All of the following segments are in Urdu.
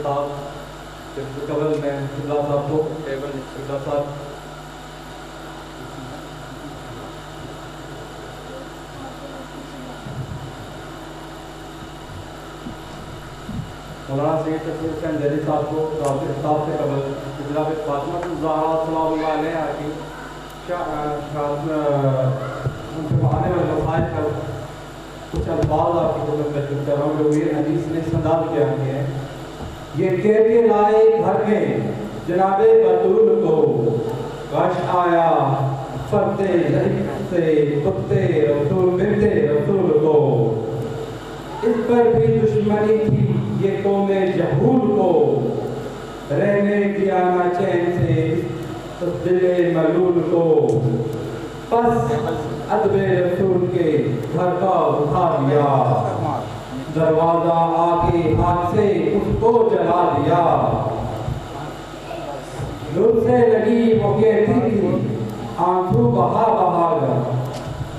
صاحب کے قبل میں قبلہ صاحب کو قبلہ صاحب مولانا سید تقی حسین جلی صاحب کو رابطے خطاب سے قبل جناب فاطمہ الزہرا صلی اللہ علیہ کی ان کے آنے والے مسائل پر کچھ الفاظ آپ کی خدمت میں پیش کر رہا ہوں جو یہ حدیث نے اس انداز میں بیان کیے ہیں. یہ تیرے لائے گھر میں جناب بطول کو غش آیا فرتے سے کتے رسول ملتے رسول کو. اس پر بھی دشمنی تھی یہ قوم جہول کو. رہنے دیا نہ چین سے اس دل ملول کو. پس ادب رسول کے گھر کا اٹھا دیا. دروازہ آ کے ہاتھ سے اس کو جلا دیا. دل سے لگی وہ کہتی تھی آنسو بہا بہا گا.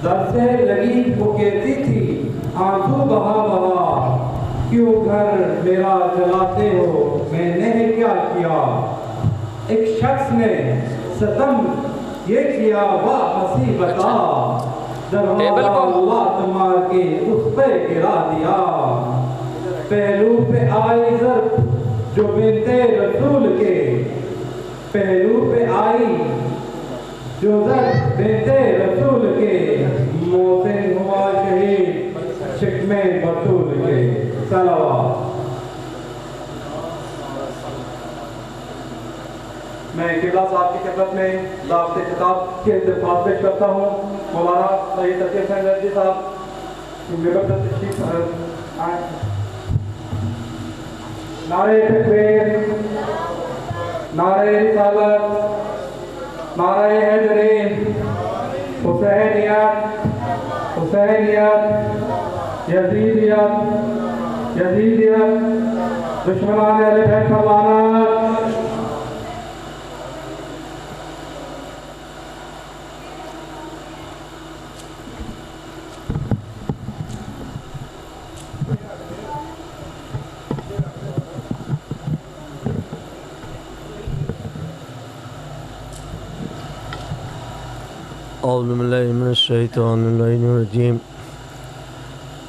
در سے لگی وہ کہتی تھی آنسو بہا بہا. کیوں گھر میرا جلاتے ہو میں نے کیا کیا. ایک شخص نے ستم یہ کیا واپسی بتا. دروازہ لات مار کے اس پہ گرا دیا. پہلو پہ آئی ضرب جو بنتے رسول کے. پہلو پہ آئی جو ضرب بنتے رسول کے. محسن ہوا شہید شکم بطول کے. صلوات. میں قبلہ صاحب کی خدمت میں ضابطۂ خطاب کے التفاظ پیش کرتا ہوں. مولانا سید تقی حسین جلی صاحب ممبر پر تشریف آئیں. نعرہ تکبیر، نعرہ رسالت، نعرہ حیدری، حسینیت، حسینیت، یزیدیت، یزیدیت، دشمنان اہل بیت پر لعنت. اعوذ باللہ من الشیطان الرجیم.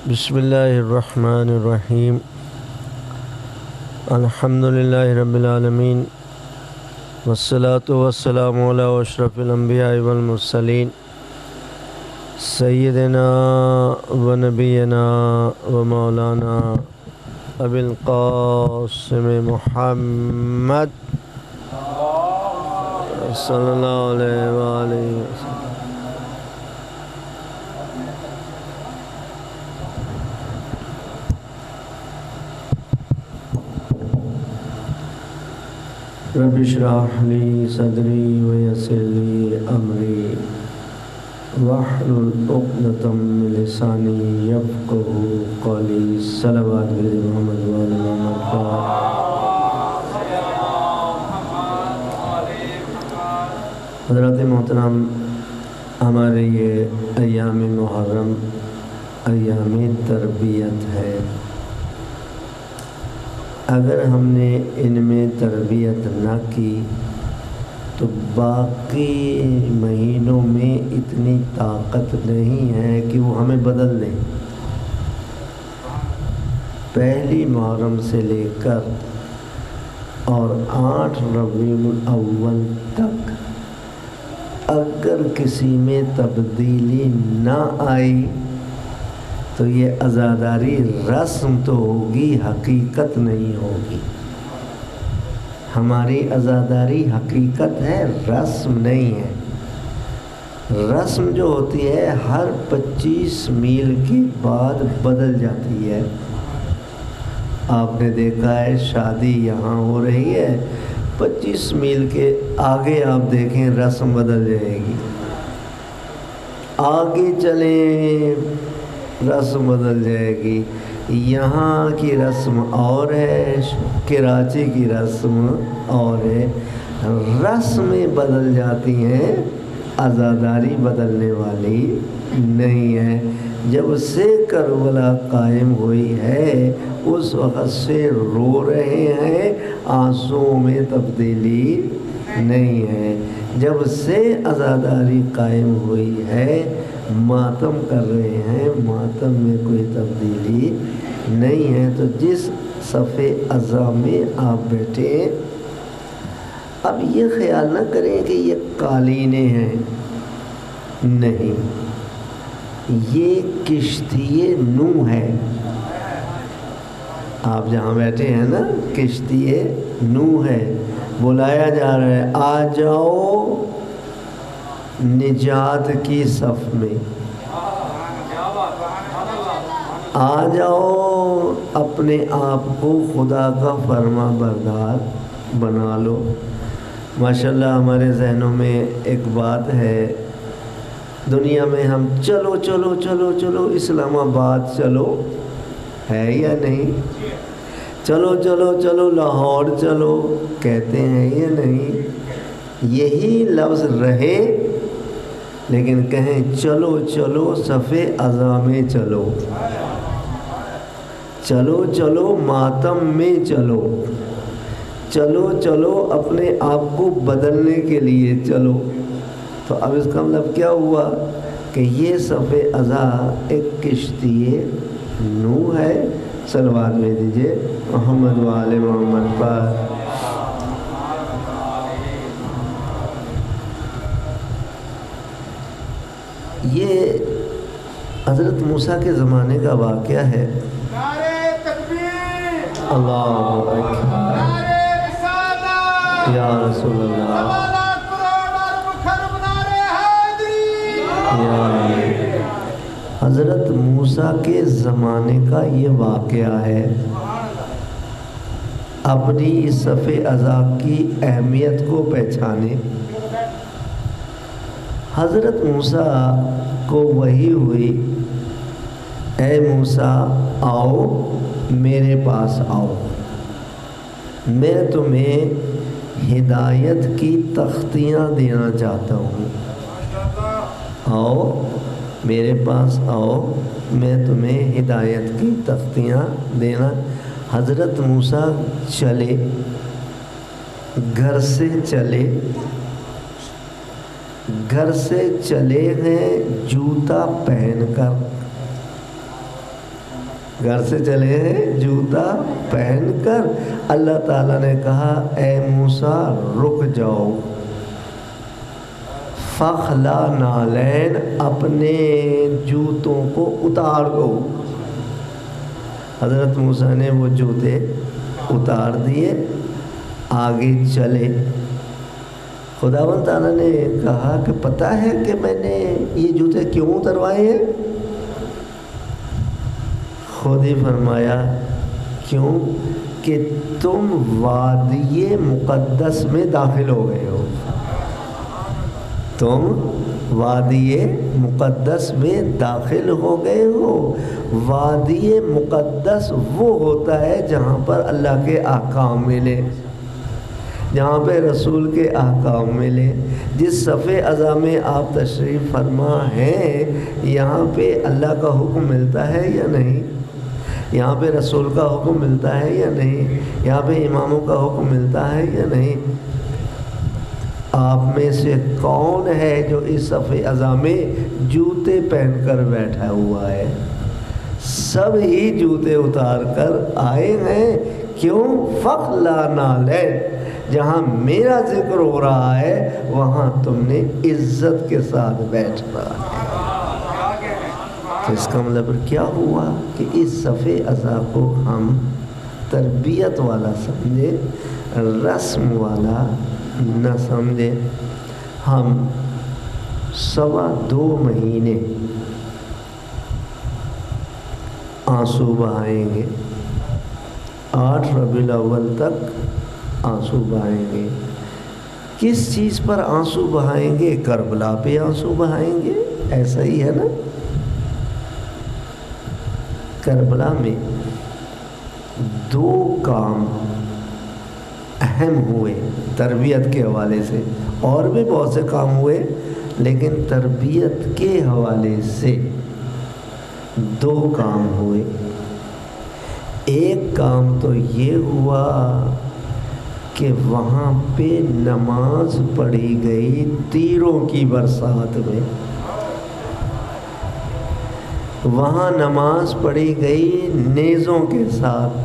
بسم اللہ الرحمن الرحیم. الحمدللہ رب العالمین والصلاة والسلام علی اشرف الانبیاء والمرسلین سیدنا و نبینا و مولانا ابی القاسم محمد صلی اللہ علیہ وآلہ وسلم. رب اشرح لی صدری ویسر لی امری واحلل عقدۃ من لسانی یفقهوا قولی. صلوات علی محمد و آل محمد. حضرات محترم، ہمارے یہ ایام محرم ایام تربیت ہے. اگر ہم نے ان میں تربیت نہ کی تو باقی مہینوں میں اتنی طاقت نہیں ہے کہ وہ ہمیں بدل دیں. پہلی محرم سے لے کر اور 8 ربیع الاول تک اگر کسی میں تبدیلی نہ آئی تو یہ عزاداری رسم تو ہوگی، حقیقت نہیں ہوگی. ہماری عزاداری حقیقت ہے، رسم نہیں ہے. رسم جو ہوتی ہے ہر 25 میل کے بعد بدل جاتی ہے. آپ نے دیکھا ہے شادی یہاں ہو رہی ہے، 25 میل کے آگے آپ دیکھیں رسم بدل جائے گی. آگے چلیں رسم بدل جائے گی. یہاں کی رسم اور ہے، کراچی کی رسم اور ہے. رسمیں بدل جاتی ہیں، عزاداری بدلنے والی نہیں ہے. جب سے کربلا قائم ہوئی ہے اس وقت سے رو رہے ہیں آنسوؤں میں تبدیلی نہیں ہے۔ جب سے عزاداری قائم ہوئی ہے ماتم کر رہے ہیں، ماتم میں کوئی تبدیلی نہیں ہے۔ تو جس صف عزا میں آپ بیٹھے، اب یہ خیال نہ کریں کہ یہ قالینیں ہیں، نہیں، یہ کشتی نوح ہے۔ آپ جہاں بیٹھے ہیں نا، کشتی نوح ہے، بلایا جا رہا ہے آ جاؤ نجات کی صف میں، آ جاؤ اپنے آپ کو خدا کا فرما بردار بنا لو۔ ماشاءاللہ ہمارے ذہنوں میں ایک بات ہے، دنیا میں ہم چلو چلو چلو چلو اسلام آباد چلو، ہے یا نہیں؟ چلو چلو چلو لاہور چلو کہتے ہیں یا نہیں؟ یہی لفظ رہے، لیکن کہیں چلو چلو صف عزا میں چلو، چلو چلو ماتم میں چلو، چلو چلو اپنے آپ کو بدلنے کے لیے چلو۔ تو اب اس کا مطلب کیا ہوا کہ یہ صف عزا ایک کشتی نوح ہے۔ صلوات میں دیجئے محمد و آل محمد پر۔ یہ حضرت موسیٰ کے زمانے کا واقعہ ہے۔ نعرہ تکبیر، اللہ اکبر، نعرہ رسالت، یا رسول اللہ، سوالات کروڑ ارب خرب، نعرہ حیدری۔ یا حضرت موسیٰ کے زمانے کا یہ واقعہ ہے۔ اپنی صف عزا کی اہمیت کو پہچانے۔ حضرت موسیٰ کو وحی ہوئی، اے موسیٰ آؤ میرے پاس آؤ، میں تمہیں ہدایت کی تختیاں دینا چاہتا ہوں، آؤ میرے پاس آؤ، میں تمہیں ہدایت کی تختیاں دینا۔ حضرت موسیٰ چلے، گھر سے چلے، گھر سے چلے ہیں جوتا پہن کر، گھر سے چلے ہیں جوتا پہن کر۔ اللہ تعالیٰ نے کہا اے موسیٰ رک جاؤ، فخلا نالین، اپنے جوتوں کو اتار دو۔ حضرت موسیٰ نے وہ جوتے اتار دیے، آگے چلے۔ خداوند تعالیٰ نے کہا کہ پتہ ہے کہ میں نے یہ جوتے کیوں اتروائے ہیں؟ خود ہی فرمایا کیوں کہ تم وادی مقدس میں داخل ہو گئے ہو، تم وادی مقدس میں داخل ہو گئے ہو۔ وادی مقدس وہ ہوتا ہے جہاں پر اللہ کے احکام ملے، جہاں پہ رسول کے احکام ملے۔ جس صف عزا میں آپ تشریف فرما ہیں، یہاں پہ اللہ کا حکم ملتا ہے یا نہیں؟ یہاں پہ رسول کا حکم ملتا ہے یا نہیں؟ یہاں پہ اماموں کا حکم ملتا ہے یا نہیں؟ آپ میں سے کون ہے جو اس صف عزا میں جوتے پہن کر بیٹھا ہوا ہے؟ سب ہی جوتے اتار کر آئے ہیں۔ کیوں؟ فخلا نالین، جہاں میرا ذکر ہو رہا ہے وہاں تم نے عزت کے ساتھ بیٹھنا ہے۔ تو اس کا مطلب کیا ہوا کہ اس صف عزا کو ہم تربیت والا سمجھے، رسم والا نہ سمجھے۔ ہم 2.25 مہینے آنسو بہائیں گے، 8 ربیع الاول تک آنسو بہائیں گے۔ کس چیز پر آنسو بہائیں گے؟ کربلا پہ آنسو بہائیں گے، ایسا ہی ہے نا؟ کربلا میں 2 کام اہم ہوئے تربیت کے حوالے سے، اور بھی بہت سے کام ہوئے، لیکن تربیت کے حوالے سے 2 کام ہوئے۔ ایک کام تو یہ ہوا کہ وہاں پہ نماز پڑھی گئی تیروں کی برسات میں، وہاں نماز پڑھی گئی نیزوں کے ساتھ۔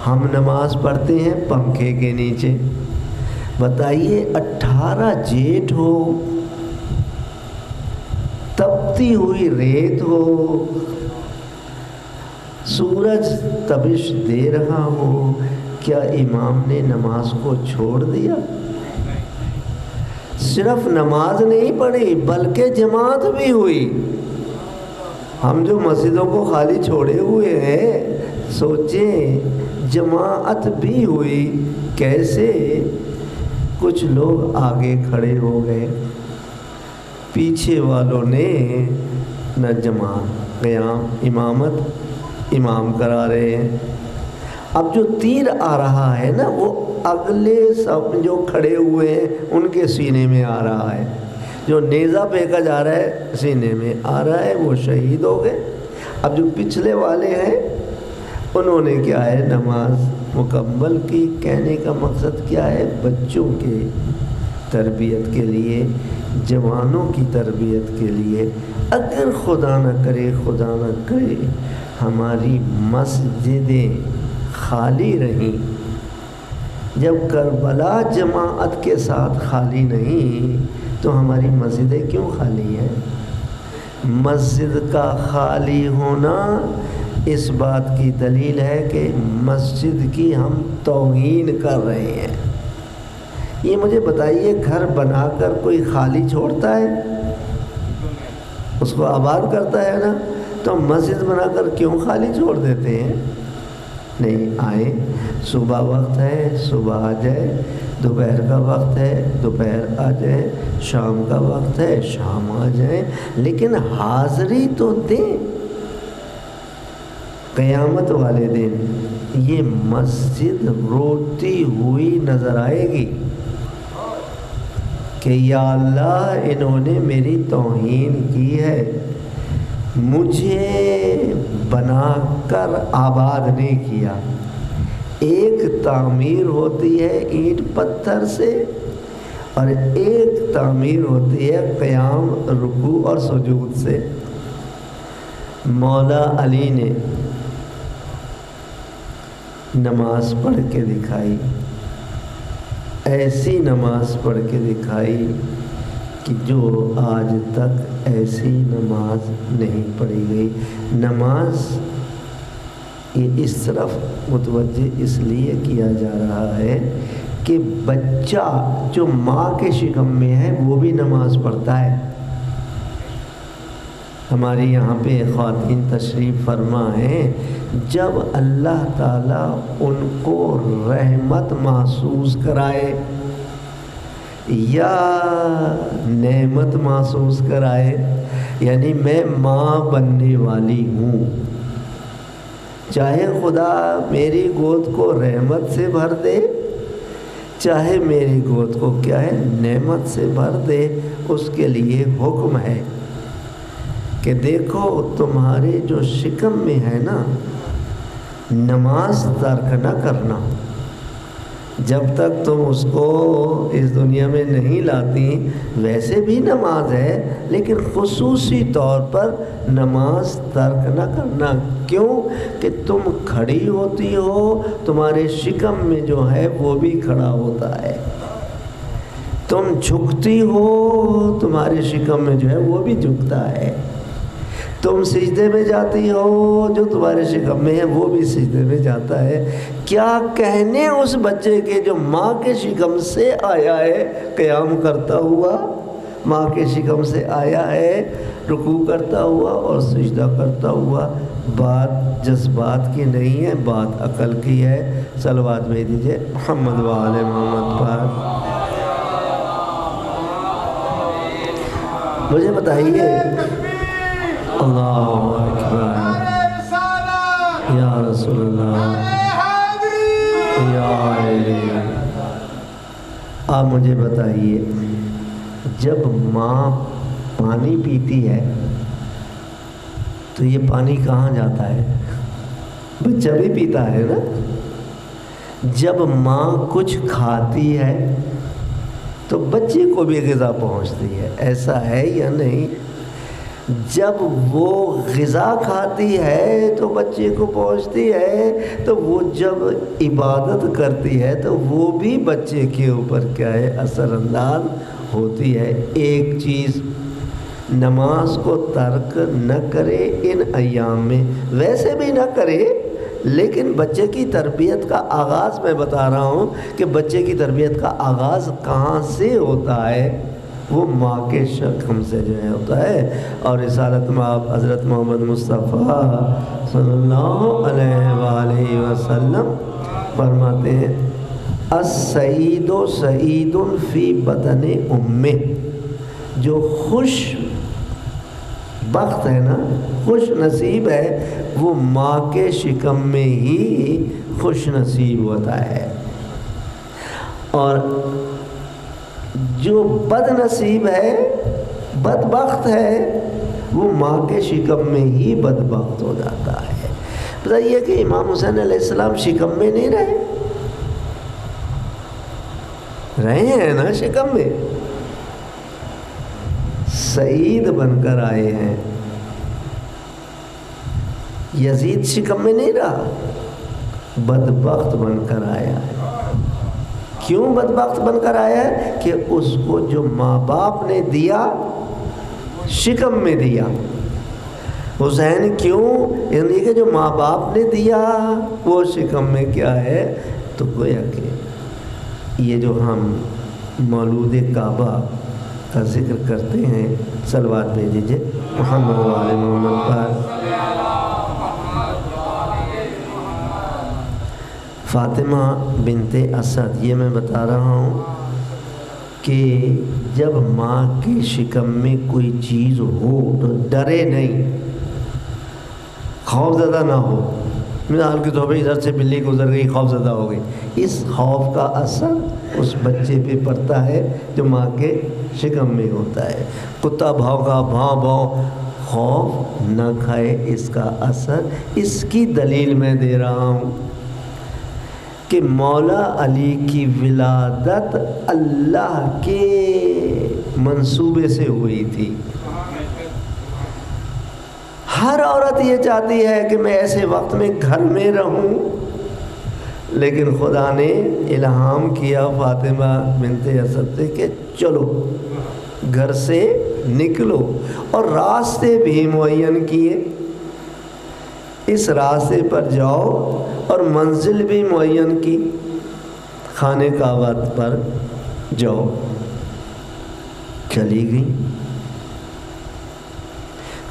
ہم نماز پڑھتے ہیں پنکھے کے نیچے۔ بتائیے 18 جیٹھ ہو، تپتی ہوئی ریت ہو، سورج تبش دے رہا ہو، کیا امام نے نماز کو چھوڑ دیا؟ صرف نماز نہیں پڑھی بلکہ جماعت بھی ہوئی۔ ہم جو مسجدوں کو خالی چھوڑے ہوئے ہیں، سوچیں جماعت بھی ہوئی۔ کیسے؟ کچھ لوگ آگے کھڑے ہو گئے، پیچھے والوں نے نہ جماعت قیام امامت امام کرا رہے ہیں۔ اب جو تیر آ رہا ہے نا، وہ اگلے سب جو کھڑے ہوئے ہیں ان کے سینے میں آ رہا ہے۔ جو نیزہ پھینکا جا رہا ہے سینے میں آ رہا ہے، وہ شہید ہو گئے۔ اب جو پچھلے والے ہیں انہوں نے کیا ہے نماز مکمل کی۔ کہنے کا مقصد کیا ہے؟ بچوں کے تربیت کے لیے، جوانوں کی تربیت کے لیے، اگر خدا نہ کرے ہماری مسجدیں خالی رہیں، جب کربلا جماعت کے ساتھ خالی نہیں تو ہماری مسجدیں کیوں خالی ہیں؟ مسجد کا خالی ہونا اس بات کی دلیل ہے کہ مسجد کی ہم توہین کر رہے ہیں۔ یہ مجھے بتائیے، گھر بنا کر کوئی خالی چھوڑتا ہے؟ اس کو آباد کرتا ہے نا، تو مسجد بنا کر کیوں خالی چھوڑ دیتے ہیں؟ نہیں، آئے صبح وقت ہے صبح آ جائے، دوپہر کا وقت ہے دوپہر آ جائے، شام کا وقت ہے شام آ جائے، لیکن حاضری تو دیں۔ قیامت والے دن یہ مسجد روتی ہوئی نظر آئے گی کہ یا اللہ انہوں نے میری توہین کی ہے، مجھے بنا کر آباد نہیں کیا۔ ایک تعمیر ہوتی ہے اینٹ پتھر سے، اور ایک تعمیر ہوتی ہے قیام رکوع اور سجود سے۔ مولا علی نے نماز پڑھ کے دکھائی، ایسی نماز پڑھ کے دکھائی کہ جو آج تک ایسی نماز نہیں پڑھی گئی۔ نماز یہ اس طرف متوجہ اس لیے کیا جا رہا ہے کہ بچہ جو ماں کے شکم میں ہے وہ بھی نماز پڑھتا ہے۔ ہماری یہاں پہ خواتین تشریف فرما ہیں، جب اللہ تعالیٰ ان کو رحمت محسوس کرائے یا نعمت محسوس کرائے، یعنی میں ماں بننے والی ہوں، چاہے خدا میری گود کو رحمت سے بھر دے، چاہے میری گود کو کیا ہے نعمت سے بھر دے، اس کے لیے حکم ہے کہ دیکھو تمہارے جو شکم میں ہے نا، نماز ترک نہ کرنا۔ جب تک تم اس کو اس دنیا میں نہیں لاتی، ویسے بھی نماز ہے لیکن خصوصی طور پر نماز ترک نہ کرنا۔ کیوں؟ کہ تم کھڑی ہوتی ہو، تمہارے شکم میں جو ہے وہ بھی کھڑا ہوتا ہے، تم جھکتی ہو تمہارے شکم میں جو ہے وہ بھی جھکتا ہے، تم سجدے میں جاتی ہو جو تمہارے شکم میں ہے وہ بھی سجدے میں جاتا ہے۔ کیا کہنے اس بچے کے جو ماں کے شکم سے آیا ہے قیام کرتا ہوا، ماں کے شکم سے آیا ہے رکوع کرتا ہوا اور سجدہ کرتا ہوا۔ بات جذبات کی نہیں ہے، بات عقل کی ہے۔ صلوات بھیج دیجئے محمد و آل محمد پر۔ مجھے بتائیے، اللہ اکبر، یا رسول اللہ، یا علی۔ آپ مجھے بتائیے، جب ماں پانی پیتی ہے تو یہ پانی کہاں جاتا ہے؟ بچہ بھی پیتا ہے نا، جب ماں کچھ کھاتی ہے تو بچے کو بھی غذا پہنچتی ہے، ایسا ہے یا نہیں؟ جب وہ غذا کھاتی ہے تو بچے کو پہنچتی ہے، تو وہ جب عبادت کرتی ہے تو وہ بھی بچے کے اوپر کیا ہے؟ اثر انداز ہوتی ہے۔ ایک چیز نماز کو ترک نہ کرے ان ایام میں، ویسے بھی نہ کرے، لیکن بچے کی تربیت کا آغاز میں بتا رہا ہوں کہ بچے کی تربیت کا آغاز کہاں سے ہوتا ہے؟ وہ ماں کے شکم سے جو ہے ہوتا ہے۔ اور رسالت میں آپ حضرت محمد مصطفیٰ صلی اللہ علیہ وآلہ وسلم فرماتے ہیں السعید سعید فی بدن امہ، جو خوش بخت ہے نا، خوش نصیب ہے، وہ ماں کے شکم میں ہی خوش نصیب ہوتا ہے، اور جو بد نصیب ہے، بدبخت ہے، وہ ماں کے شکم میں ہی بدبخت ہو جاتا ہے۔ بتائیے کہ امام حسین علیہ السلام شکم میں نہیں رہے ہیں نا، شکم میں سعید بن کر آئے ہیں۔ یزید شکم میں نہیں رہا، بدبخت بن کر آیا ہے۔ کیوں بدبخت بن کر آیا ہے؟ کہ اس کو جو ماں باپ نے دیا شکم میں دیا۔ حسین کیوں؟ یعنی کہ جو ماں باپ نے دیا وہ شکم میں کیا ہے؟ تو گویا کہ یہ جو ہم مولود کعبہ کا ذکر کرتے ہیں، صلوات بھیج دیجیے محمد و آل محمد پر۔ فاطمہ بنت اسد، یہ میں بتا رہا ہوں کہ جب ماں کے شکم میں کوئی چیز ہو تو ڈرے نہیں، خوف زدہ نہ ہو۔ مثال کے طور پہ ادھر سے بلی گزر گئی، خوف زدہ ہو گئی، اس خوف کا اثر اس بچے پہ پڑتا ہے جو ماں کے شکم میں ہوتا ہے۔ کتا بھونکا بھاؤ بھاؤ، خوف نہ کھائے، اس کا اثر۔ اس کی دلیل میں دے رہا ہوں کہ مولا علی کی ولادت اللہ کے منصوبے سے ہوئی تھی۔ ہر عورت یہ چاہتی ہے کہ میں ایسے وقت میں گھر میں رہوں، لیکن خدا نے الہام کیا فاطمہ بنت اسد سے کہ چلو گھر سے نکلو، اور راستے بھی معین کیے، اس راستے پر جاؤ، اور منزل بھی معین کی، خانہ کعبہ پر جاؤ۔ چلی گئی،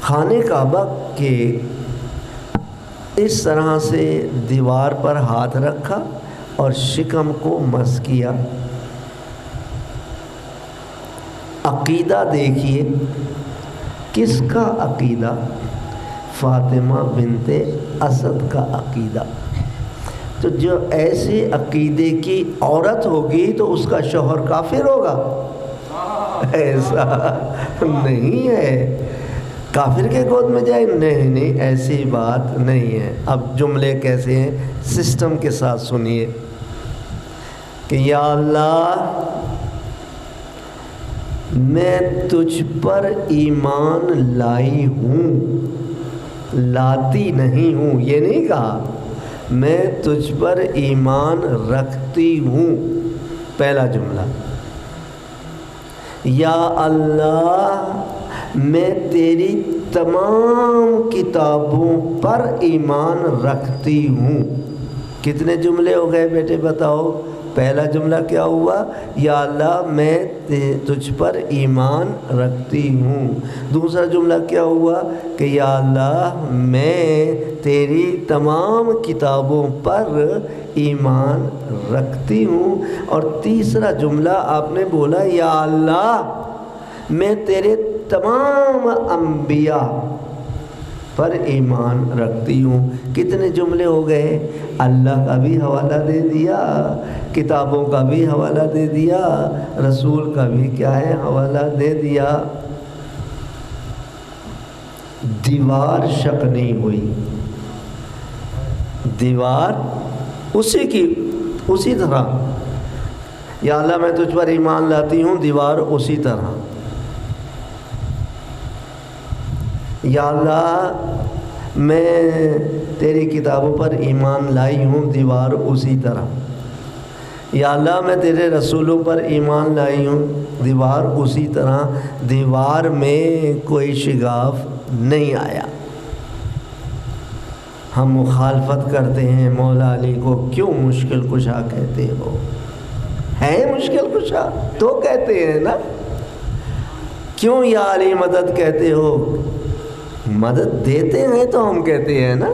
خانہ کعبہ کے اس طرح سے دیوار پر ہاتھ رکھا اور شکم کو مس کیا۔ عقیدہ دیکھیے، کس کا عقیدہ؟ فاطمہ بنت اسد کا عقیدہ۔ تو جو ایسے عقیدے کی عورت ہوگی تو اس کا شوہر کافر ہوگا؟ ایسا نہیں ہے، کافر کے گود میں جائے؟ نہیں نہیں، ایسی بات نہیں ہے۔ اب جملے کیسے ہیں، سسٹم کے ساتھ سنیے کہ یا اللہ میں تجھ پر ایمان لائی ہوں، لاتی نہیں ہوں، یہ نہیں کہا، میں تجھ پر ایمان رکھتی ہوں، پہلا جملہ۔ یا اللہ میں تیری تمام کتابوں پر ایمان رکھتی ہوں۔ کتنے جملے ہو گئے بیٹے بتاؤ؟ پہلا جملہ کیا ہوا؟ یا اللہ میں تجھ پر ایمان رکھتی ہوں۔ دوسرا جملہ کیا ہوا؟ کہ یا اللہ میں تیری تمام کتابوں پر ایمان رکھتی ہوں۔ اور تیسرا جملہ آپ نے بولا یا اللہ میں تیرے تمام انبیاء پر ایمان رکھتی ہوں۔ کتنے جملے ہو گئے؟ اللہ کا بھی حوالہ دے دیا، کتابوں کا بھی حوالہ دے دیا، رسول کا بھی کیا ہے حوالہ دے دیا۔ دیوار شک نہیں ہوئی، دیوار اسی کی اسی طرح یا اللہ میں تجھ پر ایمان لاتی ہوں، دیوار اسی طرح. یا اللہ میں تیری کتابوں پر ایمان لائی ہوں، دیوار اسی طرح. یا اللہ میں تیرے رسولوں پر ایمان لائی ہوں، دیوار اسی طرح. دیوار میں کوئی شگاف نہیں آیا. ہم مخالفت کرتے ہیں، مولا علی کو کیوں مشکل کشا کہتے ہو؟ ہے مشکل کشا تو کہتے ہیں نا. کیوں یا علی مدد کہتے ہو؟ مدد دیتے ہیں تو ہم کہتے ہیں نا.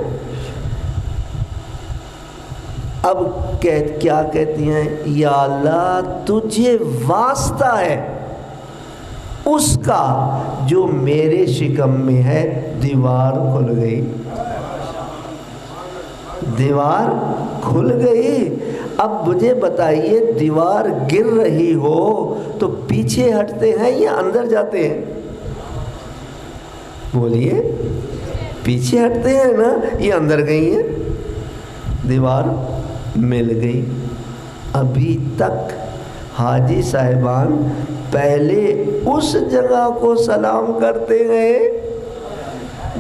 اب کیا کہتی ہیں؟ یا اللہ تجھے واسطہ ہے اس کا جو میرے شکم میں ہے. دیوار کھل گئی، دیوار کھل گئی. اب مجھے بتائیے، دیوار گر رہی ہو تو پیچھے ہٹتے ہیں یا اندر جاتے ہیں؟ بولیے، پیچھے ہٹتے ہیں نا. یہ اندر گئی ہیں، دیوار مل گئی. ابھی تک حاجی صاحبان پہلے اس جگہ کو سلام کرتے گئے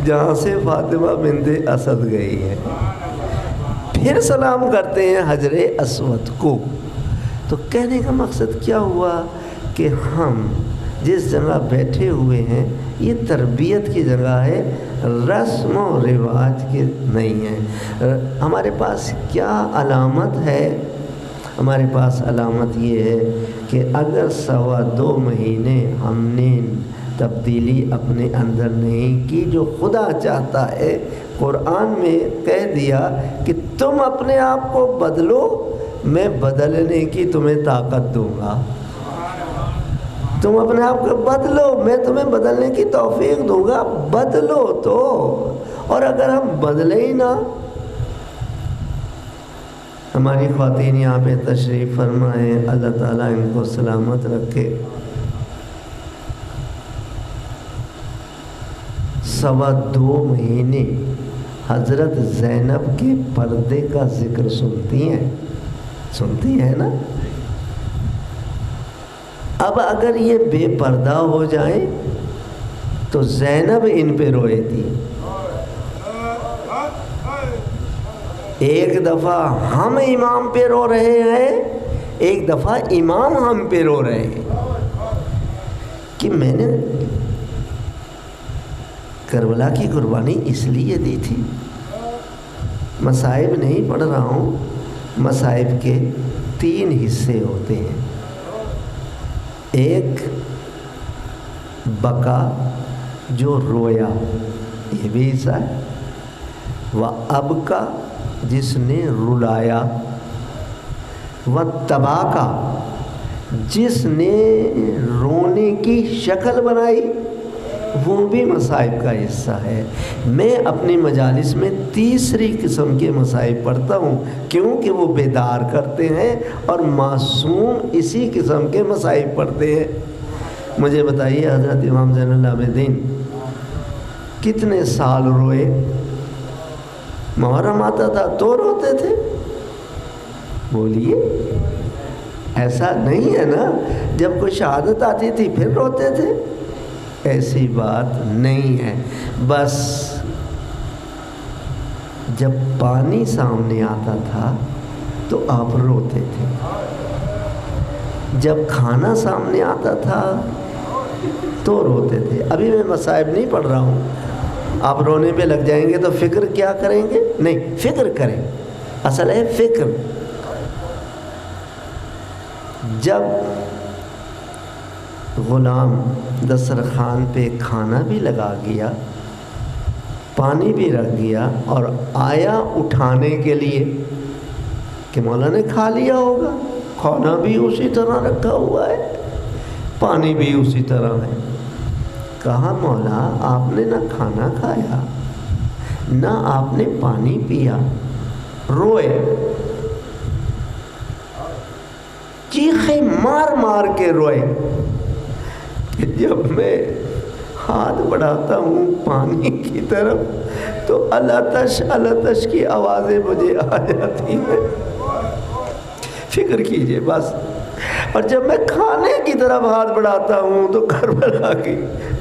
جہاں سے فاطمہ بنت اسد گئی ہے، پھر سلام کرتے ہیں حجر اسود کو. تو کہنے کا مقصد کیا ہوا کہ ہم جس جگہ بیٹھے ہوئے ہیں یہ تربیت کی جگہ ہے، رسم و رواج کی نہیں ہے. ہمارے پاس کیا علامت ہے؟ ہمارے پاس علامت یہ ہے کہ اگر 2.25 مہینے ہم نے تبدیلی اپنے اندر نہیں کی جو خدا چاہتا ہے. قرآن میں کہہ دیا کہ تم اپنے آپ کو بدلو، میں بدلنے کی تمہیں طاقت دوں گا. تم اپنے آپ کو بدلو، میں تمہیں بدلنے کی توفیق دوں گا. بدلو تو. اور اگر ہم بدلے ہی نہ. ہماری خواتین یہاں پہ تشریف فرمائیں، اللہ تعالیٰ ان کو سلامت رکھے. 2.25 مہینے حضرت زینب کے پردے کا ذکر سنتی ہیں نا. اب اگر یہ بے پردہ ہو جائیں تو زینب ان پہ روئے تھی. ایک دفعہ ہم امام پہ رو رہے ہیں، ایک دفعہ امام ہم پہ رو رہے ہیں کہ میں نے کربلا کی قربانی اس لیے دی تھی. مصائب نہیں پڑھ رہا ہوں. مصائب کے 3 حصے ہوتے ہیں. ایک بکا جو رویا، یہ بھی حصہ ہے. وَأَبْكَى جس نے رلایا، وَتَبَاكَى جس نے رونے کی شکل بنائی، وہ بھی مصائب کا حصہ ہے. میں اپنی مجالس میں تیسری قسم کے مصائب پڑھتا ہوں کیونکہ وہ بیدار کرتے ہیں اور معصوم اسی قسم کے مصائب پڑھتے ہیں. مجھے بتائیے حضرت امام زین العابدین کتنے سال روئے؟ محرم آتا تھا تو روتے تھے؟ بولیے، ایسا نہیں ہے نا. جب کوئی شہادت آتی تھی پھر روتے تھے؟ ایسی بات نہیں ہے. بس جب پانی سامنے آتا تھا تو آپ روتے تھے، جب کھانا سامنے آتا تھا تو روتے تھے. ابھی میں مصائب نہیں پڑھ رہا ہوں. آپ رونے پہ لگ جائیں گے تو فکر کیا کریں گے؟ نہیں، فکر کریں. اصل ہے فکر. جب غلام دسترخوان پہ کھانا بھی لگا گیا، پانی بھی رکھ گیا اور آیا اٹھانے کے لیے کہ مولا نے کھا لیا ہوگا، کھانا بھی اسی طرح رکھا ہوا ہے، پانی بھی اسی طرح ہے. کہا مولا آپ نے نہ کھانا کھایا نہ آپ نے پانی پیا. روئے، چیخیں مار مار کے روئے. جب میں ہاتھ بڑھاتا ہوں پانی کی طرف تو الاتش الاتش کی آوازیں مجھے آ جاتی ہیں. فکر کیجئے بس. اور جب میں کھانے کی طرف ہاتھ بڑھاتا ہوں تو کربلا کی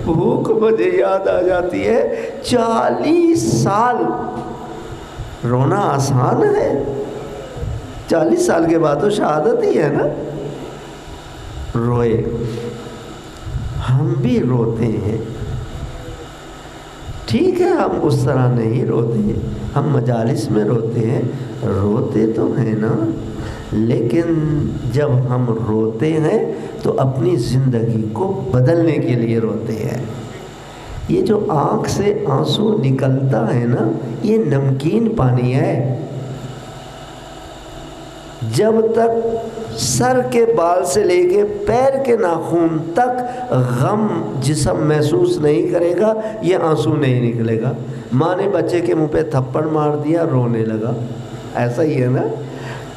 بھوک مجھے یاد آ جاتی ہے. 40 سال رونا آسان ہے؟ 40 سال کے بعد تو شہادت ہی ہے نا. روئے، ہم بھی روتے ہیں. ٹھیک ہے ہم اس طرح نہیں روتے، ہم مجالس میں روتے ہیں، روتے تو ہیں نا، لیکن جب ہم روتے ہیں تو اپنی زندگی کو بدلنے کے لیے روتے ہیں. یہ جو آنکھ سے آنسو نکلتا ہے نا، یہ نمکین پانی ہے. جب تک سر کے بال سے لے کے پیر کے ناخن تک غم جسم محسوس نہیں کرے گا، یہ آنسو نہیں نکلے گا. ماں نے بچے کے منہ پہ تھپڑ مار دیا، رونے لگا. ایسا ہی ہے نا.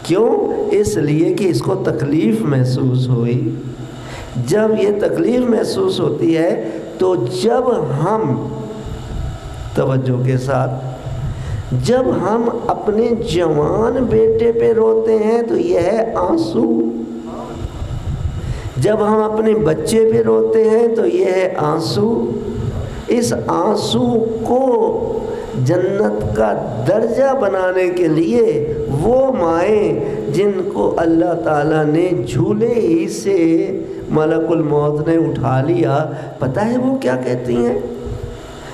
کیوں؟ اس لیے کہ اس کو تکلیف محسوس ہوئی. جب یہ تکلیف محسوس ہوتی ہے تو جب ہم توجہ کے ساتھ جب ہم اپنے جوان بیٹے پہ روتے ہیں تو یہ ہے آنسو. جب ہم اپنے بچے پہ روتے ہیں تو یہ ہے آنسو. اس آنسو کو جنت کا درجہ بنانے کے لیے وہ مائیں جن کو اللہ تعالیٰ نے جھولے ہی سے ملک الموت نے اٹھا لیا، پتہ ہے وہ کیا کہتی ہیں؟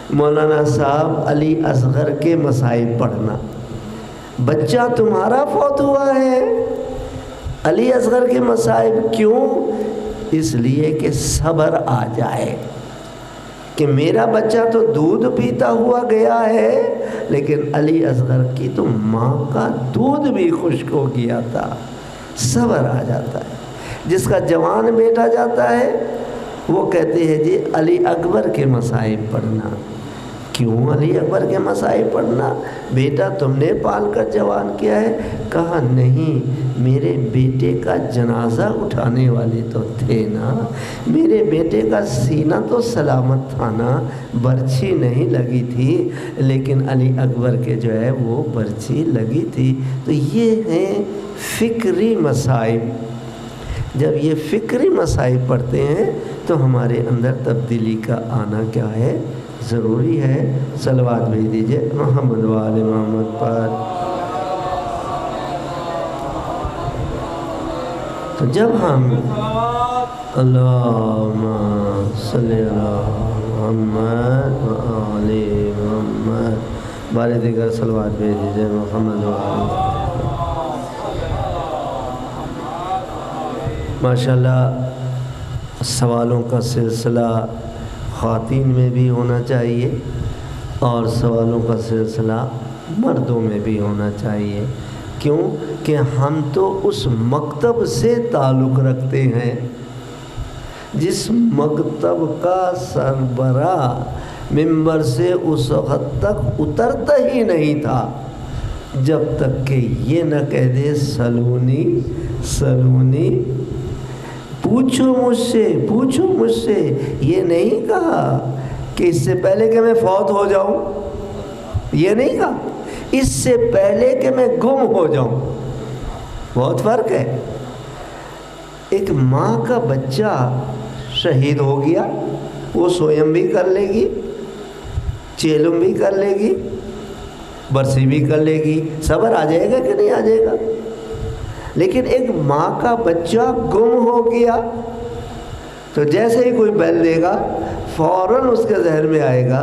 مولانا صاحب علی اصغر کے مصائب پڑھنا. بچہ تمہارا فوت ہوا ہے. علی اصغر کے مصائب کیوں؟ اس لیے کہ صبر آ جائے کہ میرا بچہ تو دودھ پیتا ہوا گیا ہے، لیکن علی اصغر کی تو ماں کا دودھ بھی خشک ہو گیا تھا. صبر آ جاتا ہے. جس کا جوان بیٹا جاتا ہے وہ کہتے ہیں جی علی اکبر کے مصائب پڑھنا. کیوں علی اکبر کے مصائب پڑھنا؟ بیٹا تم نے پال کر جوان کیا ہے. کہا نہیں، میرے بیٹے کا جنازہ اٹھانے والے تو تھے نا، میرے بیٹے کا سینہ تو سلامت تھا نا، برچھی نہیں لگی تھی، لیکن علی اکبر کے جو ہے وہ برچھی لگی تھی. تو یہ ہیں فکری مصائب. جب یہ فکری مصائب پڑھتے ہیں تو ہمارے اندر تبدیلی کا آنا کیا ہے؟ ضروری ہے. صلوات بھیج دیجئے محمد و آل محمد پر. تو جب ہم اللہم صلی علی محمد و آل محمد بارے دیگر صلوات بھیج دیجئے محمد و آل محمد. ماشاءاللہ سوالوں کا سلسلہ خواتین میں بھی ہونا چاہیے اور سوالوں کا سلسلہ مردوں میں بھی ہونا چاہیے. کیوں کہ ہم تو اس مکتب سے تعلق رکھتے ہیں جس مکتب کا سربراہ ممبر سے اس وقت تک اترتا ہی نہیں تھا جب تک کہ یہ نہ کہہ دے سلونی سلونی، پوچھو مجھ سے. یہ نہیں کہا کہ اس سے پہلے کہ میں فوت ہو جاؤں، یہ نہیں کہا اس سے پہلے کہ میں گم ہو جاؤں. بہت فرق ہے. ایک ماں کا بچہ شہید ہو گیا، وہ سویم بھی کر لے گی، چیلم بھی کر لے گی، برسی بھی کر لے گی، صبر آ جائے گا کہ نہیں آ جائے گا. لیکن ایک ماں کا بچہ گم ہو گیا تو جیسے ہی کوئی بیل دے گا فوراً اس کے ذہن میں آئے گا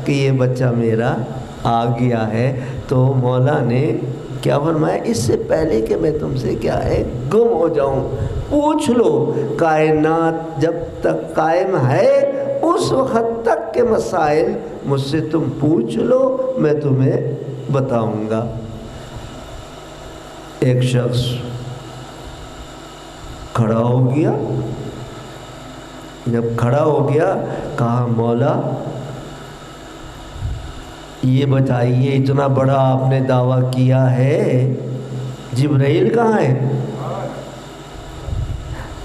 کہ یہ بچہ میرا آ گیا ہے. تو مولا نے کیا فرمایا؟ اس سے پہلے کہ میں تم سے کیا ہے گم ہو جاؤں، پوچھ لو. کائنات جب تک قائم ہے اس وقت تک کے مسائل مجھ سے تم پوچھ لو، میں تمہیں بتاؤں گا. ایک شخص کھڑا ہو گیا. جب کھڑا ہو گیا کہا مولا یہ بتائیے اتنا بڑا آپ نے دعویٰ کیا ہے، جبرائیل کہاں ہے؟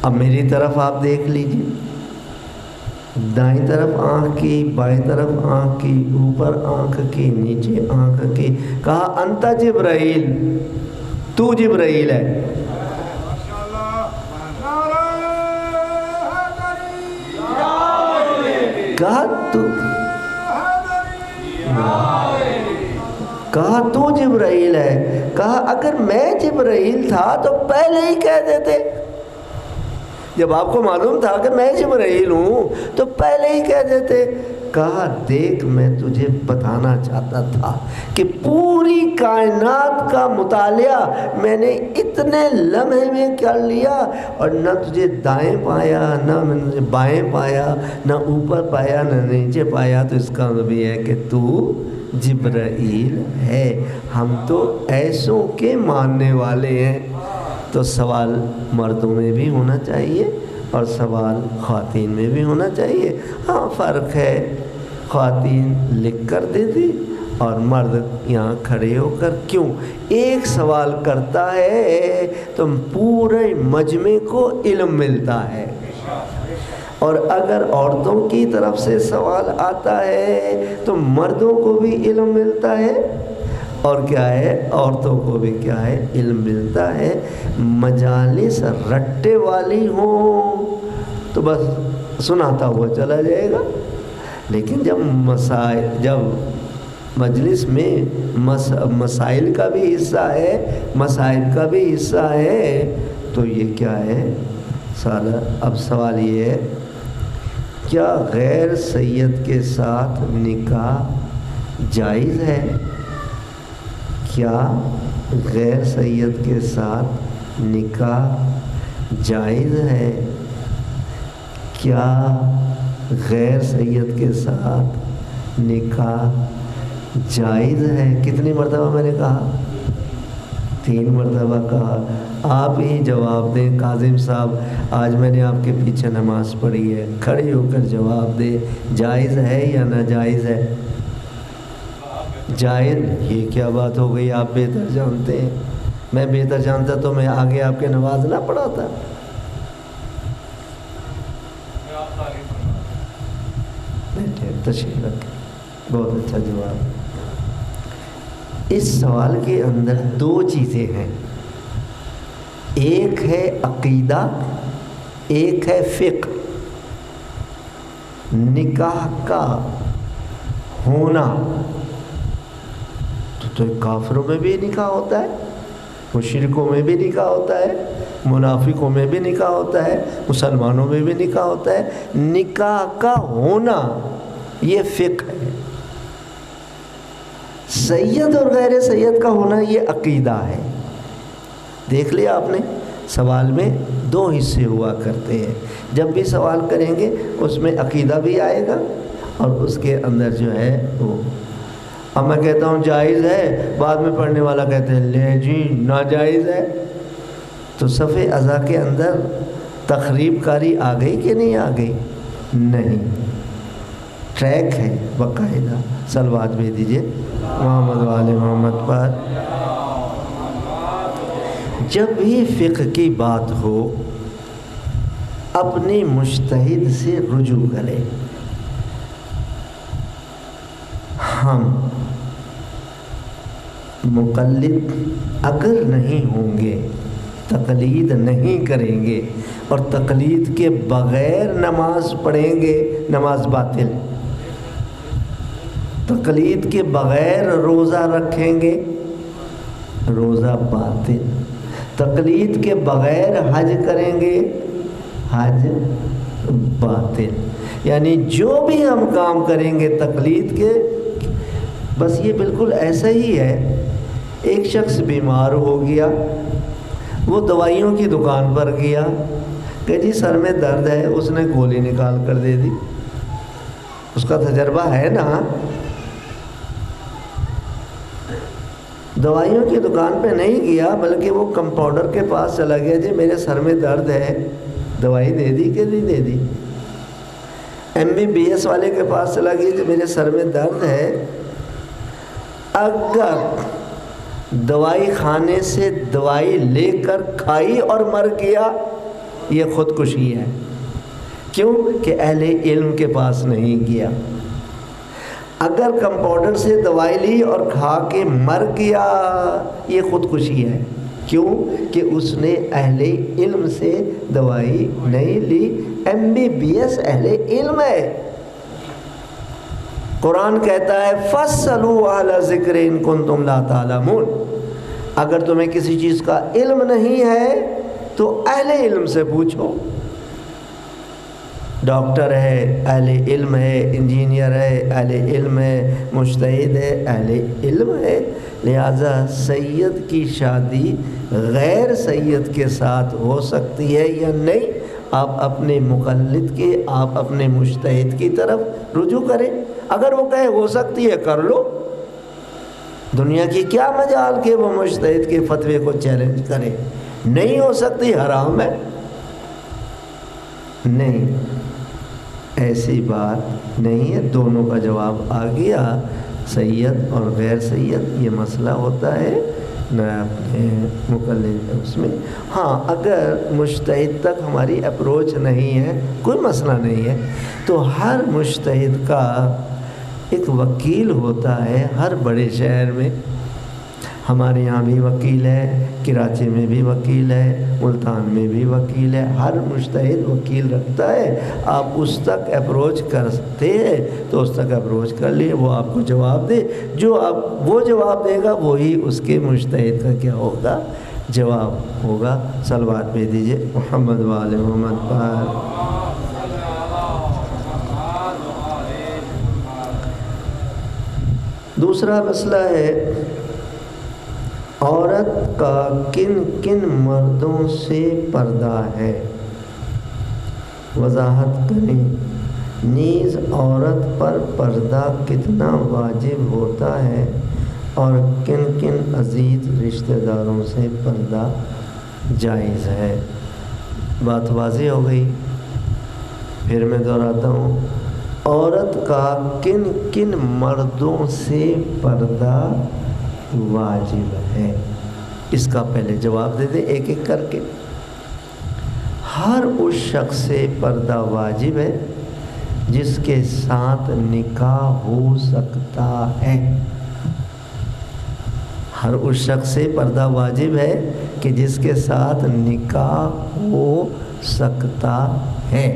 اب میری طرف آپ دیکھ لیجیے، دائیں طرف آنکھ کی، بائیں طرف آنکھ کی، اوپر آنکھ کی، نیچے آنکھ کی. کہا انت جبرائیل، تو جبرائیل ہے. تو کہا تو جبرائیل ہے. کہا اگر میں جبرائیل تھا تو پہلے ہی کہہ دیتے. جب آپ کو معلوم تھا کہ میں جبرائیل ہوں تو پہلے ہی کہہ دیتے. کہا دیکھ میں تجھے بتانا چاہتا تھا کہ پوری کائنات کا مطالعہ میں نے اتنے لمحے میں کر لیا اور نہ تجھے دائیں پایا نہ میں نے بائیں پایا نہ اوپر پایا نہ نیچے پایا. تو اس کا مطلب یہ ہے کہ تو جبرائیل ہے. ہم تو ایسوں کے ماننے والے ہیں. تو سوال مردوں میں بھی ہونا چاہیے اور سوال خواتین میں بھی ہونا چاہیے. ہاں فرق ہے, خواتین لکھ کر دیتی اور مرد یہاں کھڑے ہو کر. کیوں؟ ایک سوال کرتا ہے تو پورے مجمع کو علم ملتا ہے, اور اگر عورتوں کی طرف سے سوال آتا ہے تو مردوں کو بھی علم ملتا ہے, اور کیا ہے عورتوں کو بھی کیا ہے علم ملتا ہے. مجالس رٹے والی ہوں تو بس سناتا ہوا چلا جائے گا, لیکن جب مجلس میں مسائل کا بھی حصہ ہے, مسائل کا بھی حصہ ہے, تو یہ کیا ہے سارا. اب سوال یہ ہے کیا غیر سید کے ساتھ نکاح جائز ہے؟ کیا غیر سید کے ساتھ نکاح جائز ہے؟ کیا غیر سید کے ساتھ نکاح جائز ہے؟ کتنی مرتبہ میں نے کہا؟ 3 مرتبہ کہا. آپ ہی جواب دیں. کاظم صاحب آج میں نے آپ کے پیچھے نماز پڑھی ہے, کھڑے ہو کر جواب دیں جائز ہے یا ناجائز ہے؟ جائز. یہ کیا بات ہو گئی؟ آپ بہتر جانتے ہیں. میں بہتر جانتا تو میں آگے آپ کے نماز نہ پڑھاتا. تشریف رکھیں. بہت اچھا جواب. اس سوال کے اندر 2 چیزیں ہیں, ایک ہے عقیدہ, ایک ہے فقہ. نکاح کا ہونا تو کافروں میں بھی نکاح ہوتا ہے, مشرکوں میں بھی نکاح ہوتا ہے, منافقوں میں بھی نکاح ہوتا ہے, مسلمانوں میں بھی نکاح ہوتا ہے. نکاح کا ہونا یہ فقہ ہے. سید اور غیر سید کا ہونا یہ عقیدہ ہے. دیکھ لیا آپ نے, سوال میں 2 حصے ہوا کرتے ہیں. جب بھی سوال کریں گے اس میں عقیدہ بھی آئے گا اور اس کے اندر جو ہے وہ. اب میں کہتا ہوں جائز ہے, بعد میں پڑھنے والا کہتے ہیں لے جی ناجائز ہے, تو صفِ ازا کے اندر تخریب کاری آ گئی کہ نہیں آ گئی؟ نہیں. ٹریک ہے باقاعدہ. صلوات بھیج دیجیے محمد والے محمد پر. جب بھی فقہ کی بات ہو اپنے مجتہد سے رجوع کرے. ہم مقلد اگر نہیں ہوں گے, تقلید نہیں کریں گے اور تقلید کے بغیر نماز پڑھیں گے, نماز باطل. تقلید کے بغیر روزہ رکھیں گے, روزہ باطل. تقلید کے بغیر حج کریں گے, حج باطل. یعنی جو بھی ہم کام کریں گے تقلید کے, بس یہ بالکل ایسا ہی ہے. ایک شخص بیمار ہو گیا, وہ دوائیوں کی دکان پر گیا کہ جی سر میں درد ہے, اس نے گولی نکال کر دے دی. اس کا تجربہ ہے نا. دوائیوں کی دکان پہ نہیں گیا بلکہ وہ کمپاؤنڈر کے پاس چلا گیا, جی میرے سر میں درد ہے, دوائی دے دی کہ نہیں دے دی. MBBS والے کے پاس چلا گیا, جی میرے سر میں درد ہے. اگر دوائی خانے سے دوائی لے کر کھائی اور مر گیا, یہ خودکشی ہے. کیوں کہ اہل علم کے پاس نہیں گیا. اگر کمپاؤنڈر سے دوائی لی اور کھا کے مر گیا, یہ خودکشی ہے. کیوں کہ اس نے اہل علم سے دوائی نہیں لی. MBBS اہل علم ہے. قرآن کہتا ہے فَاسْأَلُوا أَهْلَ الذِّكْرِ إِن كُنتُمْ لَا تَعْلَمُونَ، اگر تمہیں کسی چیز کا علم نہیں ہے تو اہل علم سے پوچھو۔ ڈاکٹر ہے اہل علم ہے، انجینئر ہے اہل علم ہے، مجتہد ہے اہل علم ہے۔ لہذا سید کی شادی غیر سید کے ساتھ ہو سکتی ہے یا نہیں، آپ اپنے مقلد کے، آپ اپنے مجتہد کی طرف رجوع کریں۔ اگر وہ کہے ہو سکتی ہے کر لو، دنیا کی کیا مجال کہ وہ مجتہد کے فتوے کو چیلنج کرے۔ نہیں ہو سکتی، حرام ہے۔ نہیں، ایسی بات نہیں ہے، دونوں کا جواب آ گیا۔ سید اور غیر سید یہ مسئلہ ہوتا ہے نہ اپنے مقلد اس میں۔ ہاں، اگر مجتہد تک ہماری اپروچ نہیں ہے، کوئی مسئلہ نہیں ہے، تو ہر مجتہد کا ایک وکیل ہوتا ہے ہر بڑے شہر میں۔ ہمارے یہاں بھی وکیل ہے، کراچی میں بھی وکیل ہے، ملتان میں بھی وکیل ہے، ہر مجتہد وکیل رکھتا ہے۔ آپ اس تک اپروچ کر سکتے ہیں تو اس تک اپروچ کر لیے، وہ آپ کو جواب دے، جو آپ وہ جواب دے گا وہی اس کے مجتہد کا کیا ہوگا، جواب ہوگا۔ صلوات بھیج دیجیے محمد وآل محمد پر۔ دوسرا مسئلہ ہے عورت کا کن کن مردوں سے پردہ ہے، وضاحت کریں۔ نیز عورت پر پردہ کتنا واجب ہوتا ہے اور کن کن عزیز رشتہ داروں سے پردہ جائز ہے۔ بات واضح ہو گئی، پھر میں دہراتا ہوں۔ عورت کا کن کن مردوں سے پردہ واجب ہے، اس کا پہلے جواب دے دیں ایک ایک کر کے۔ ہر اس شخص سے پردہ واجب ہے جس کے ساتھ نکاح ہو سکتا ہے۔ ہر اس شخص سے پردہ واجب ہے کہ جس کے ساتھ نکاح ہو سکتا ہے۔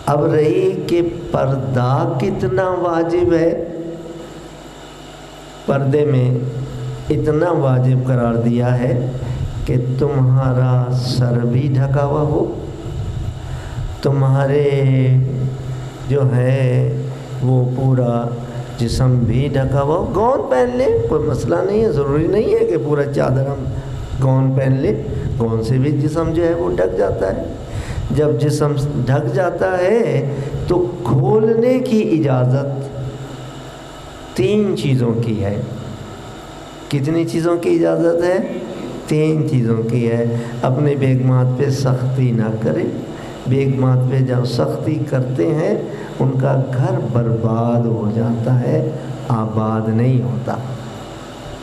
اب رہی کہ پردہ کتنا واجب ہے، پردے میں اتنا واجب قرار دیا ہے کہ تمہارا سر بھی ڈھکا ہوا ہو، تمہارے جو ہے وہ پورا جسم بھی ڈھکا ہوا ہو۔ گون پہن لے، کوئی مسئلہ نہیں ہے، ضروری نہیں ہے کہ پورا چادر ہم گون پہن لے، گون سے بھی جسم جو ہے وہ ڈھک جاتا ہے۔ جب جسم ڈھک جاتا ہے تو کھولنے کی اجازت 3 چیزوں کی ہے۔ کتنی چیزوں کی اجازت ہے؟ 3 چیزوں کی ہے۔ اپنے بیگمات پہ سختی نہ کرے، بیگمات پہ جب سختی کرتے ہیں ان کا گھر برباد ہو جاتا ہے، آباد نہیں ہوتا۔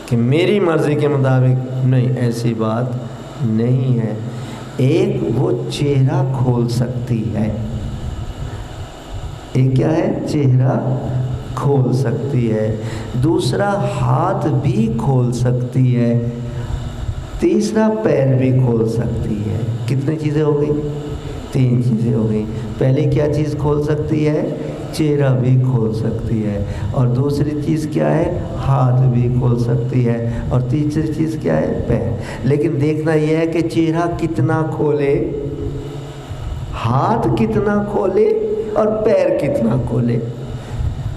کہ میری مرضی کے مطابق نہیں، ایسی بات نہیں ہے۔ ایک وہ چہرہ کھول سکتی ہے، ایک کیا ہے؟ چہرہ کھول سکتی ہے۔ دوسرا ہاتھ بھی کھول سکتی ہے۔ تیسرا پیر بھی کھول سکتی ہے۔ کتنی چیزیں ہو گئی؟ 3 چیزیں ہو گئی۔ پہلے کیا چیز کھول سکتی ہے؟ چہرہ بھی کھول سکتی ہے۔ اور دوسری چیز کیا ہے؟ ہاتھ بھی کھول سکتی ہے۔ اور تیسری چیز کیا ہے؟ پیر۔ لیکن دیکھنا یہ ہے کہ چہرہ کتنا کھولے، ہاتھ کتنا کھولے اور پیر کتنا کھولے۔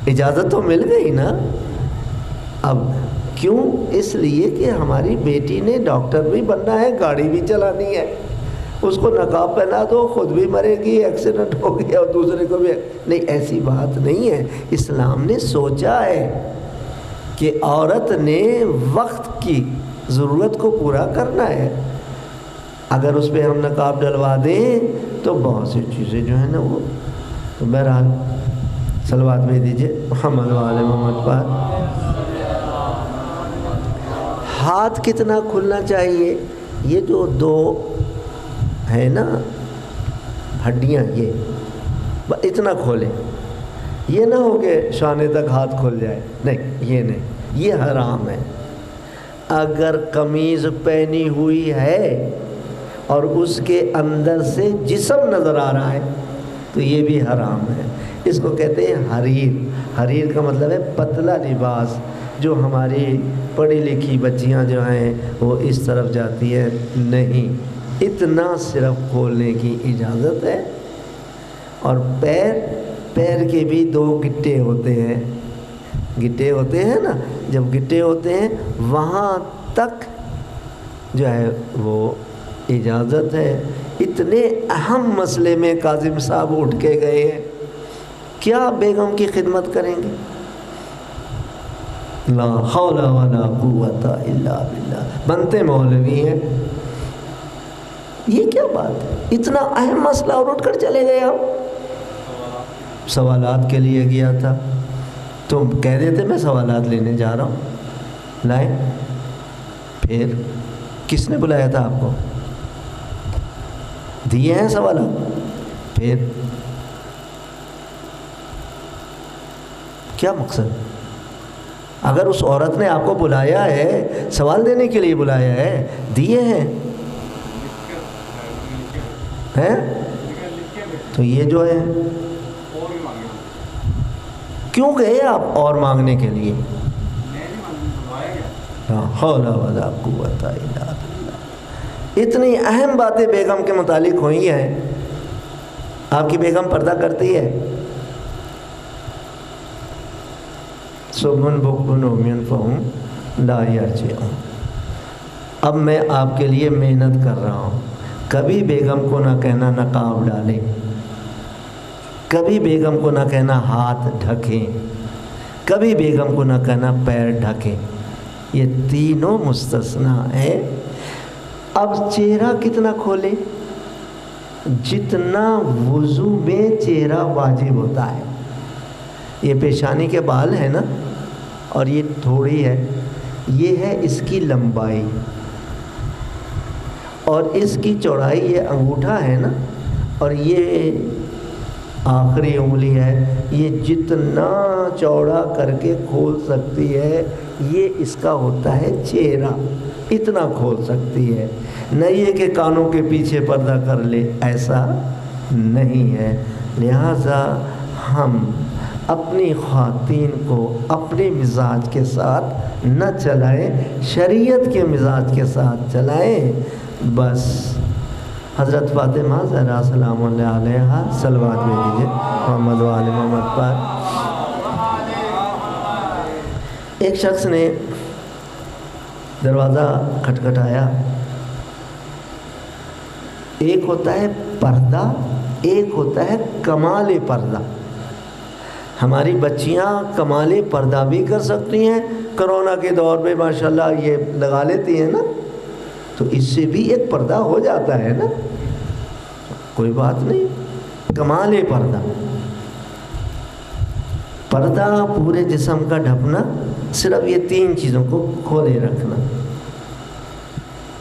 اجازت تو مل گئی نا۔ اب کیوں؟ اس لیے کہ ہماری بیٹی نے ڈاکٹر بھی بننا ہے، گاڑی بھی چلانی ہے، اس کو نقاب پہنا دو، خود بھی مرے گی، ایکسیڈنٹ ہو گیا اور دوسرے کو بھی نہیں۔ ایسی بات نہیں ہے۔ اسلام نے سوچا ہے کہ عورت نے وقت کی ضرورت کو پورا کرنا ہے۔ اگر اس پہ ہم نقاب ڈلوا دیں تو بہت سی چیزیں جو ہیں نا وہ، تو بہرحال صلوات بھیج دیجیے محمد وآل محمد پر۔ ہاتھ کتنا کھلنا چاہیے؟ یہ جو 2 ہے نا ہڈیاں، یہ اتنا کھولے، یہ نہ ہو کہ شانے تک ہاتھ کھل جائے، نہیں، یہ نہیں، یہ حرام ہے۔ اگر قمیض پہنی ہوئی ہے اور اس کے اندر سے جسم نظر آ رہا ہے تو یہ بھی حرام ہے۔ اس کو کہتے ہیں حریر. حریر کا مطلب ہے پتلا لباس. جو ہماری پڑھی لکھی بچیاں جو ہیں وہ اس طرف جاتی ہیں, نہیں, اتنا صرف کھولنے کی اجازت ہے. اور پیر کے بھی 2 گٹے ہوتے ہیں. گٹے ہوتے ہیں نا, جب گٹے ہوتے ہیں وہاں تک جو ہے وہ اجازت ہے. اتنے اہم مسئلے میں کاظم صاحب اٹھ کے گئے ہیں, کیا بیگم کی خدمت کریں گے؟ لا حول ولا قوت الا باللہ. بنتے مولوی ہیں. یہ کیا بات ہے؟ اتنا اہم مسئلہ اور اٹھ کر چلے گئے آپ. سوالات کے لیے گیا تھا, تم کہہ دیتے میں سوالات لینے جا رہا ہوں, لائے. پھر کس نے بلایا تھا آپ کو؟ دیے ہیں سوالات. پھر کیا مقصد؟ اگر اس عورت نے آپ کو بلایا ہے, سوال دینے کے لیے بلایا ہے, دیے ہیں تو یہ جو ہے کیوں گئے آپ اور مانگنے کے لیے؟ لا حول ولا قوت الا باللہ. اتنی اہم باتیں بیگم کے متعلق ہوئی ہیں. آپ کی بیگم پردہ کرتی ہے؟ صبح بکن عمیٌ فہم لا یرجعون. اب میں آپ کے لیے محنت کر رہا ہوں. کبھی بیگم کو نہ کہنا نقاب ڈالیں, کبھی بیگم کو نہ کہنا ہاتھ ڈھکیں, کبھی بیگم کو نہ کہنا پیر ڈھکیں. یہ تینوں مستثنا ہیں. اب چہرہ کتنا کھولے؟ جتنا وضو میں چہرہ واجب ہوتا ہے. یہ پیشانی کے بال ہے نا, اور یہ تھوڑی ہے, یہ ہے اس کی لمبائی, اور اس کی چوڑائی یہ انگوٹھا ہے نا, اور یہ آخری انگلی ہے. یہ جتنا چوڑا کر کے کھول سکتی ہے یہ اس کا ہوتا ہے چہرہ. اتنا کھول سکتی ہے. نہ یہ کہ کانوں کے پیچھے پردہ کر لے, ایسا نہیں ہے. لہذا ہم اپنی خواتین کو اپنے مزاج کے ساتھ نہ چلائیں, شریعت کے مزاج کے ساتھ چلائیں. بس حضرت فاطمہ زہرا سلام اللہ علیہا صلوات بھیجیے محمد و آل محمد پر. ایک شخص نے دروازہ کھٹکھٹایا. ایک ہوتا ہے پردہ, ایک ہوتا ہے کمال پردہ. ہماری بچیاں کمال پردہ بھی کر سکتی ہیں. کرونا کے دور میں ماشاءاللہ یہ لگا لیتی ہیں نا, تو اس سے بھی ایک پردہ ہو جاتا ہے نا, کوئی بات نہیں. کمال پردہ, پردہ پورے جسم کا ڈھپنا, صرف یہ 3 چیزوں کو کھولے رکھنا.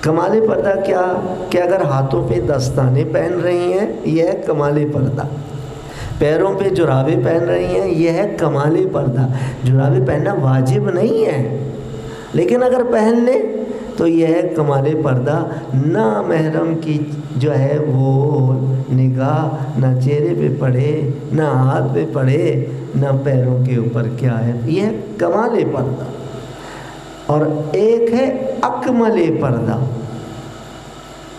کمال پردہ کیا کہ اگر ہاتھوں پہ دستانے پہن رہی ہیں یہ ہے کمال پردہ. پیروں پہ جرابیں پہن رہی ہیں یہ ہے کمال پردہ. جرابیں پہننا واجب نہیں ہے, لیکن اگر پہن لیں تو یہ ہے کمال پردہ. نہ محرم کی جو ہے وہ نگاہ نہ چہرے پہ پڑے, نہ ہاتھ پہ پڑے, نہ پیروں کے اوپر کیا ہے. یہ ہے کمال پردہ. اور ایک ہے اکمل پردہ.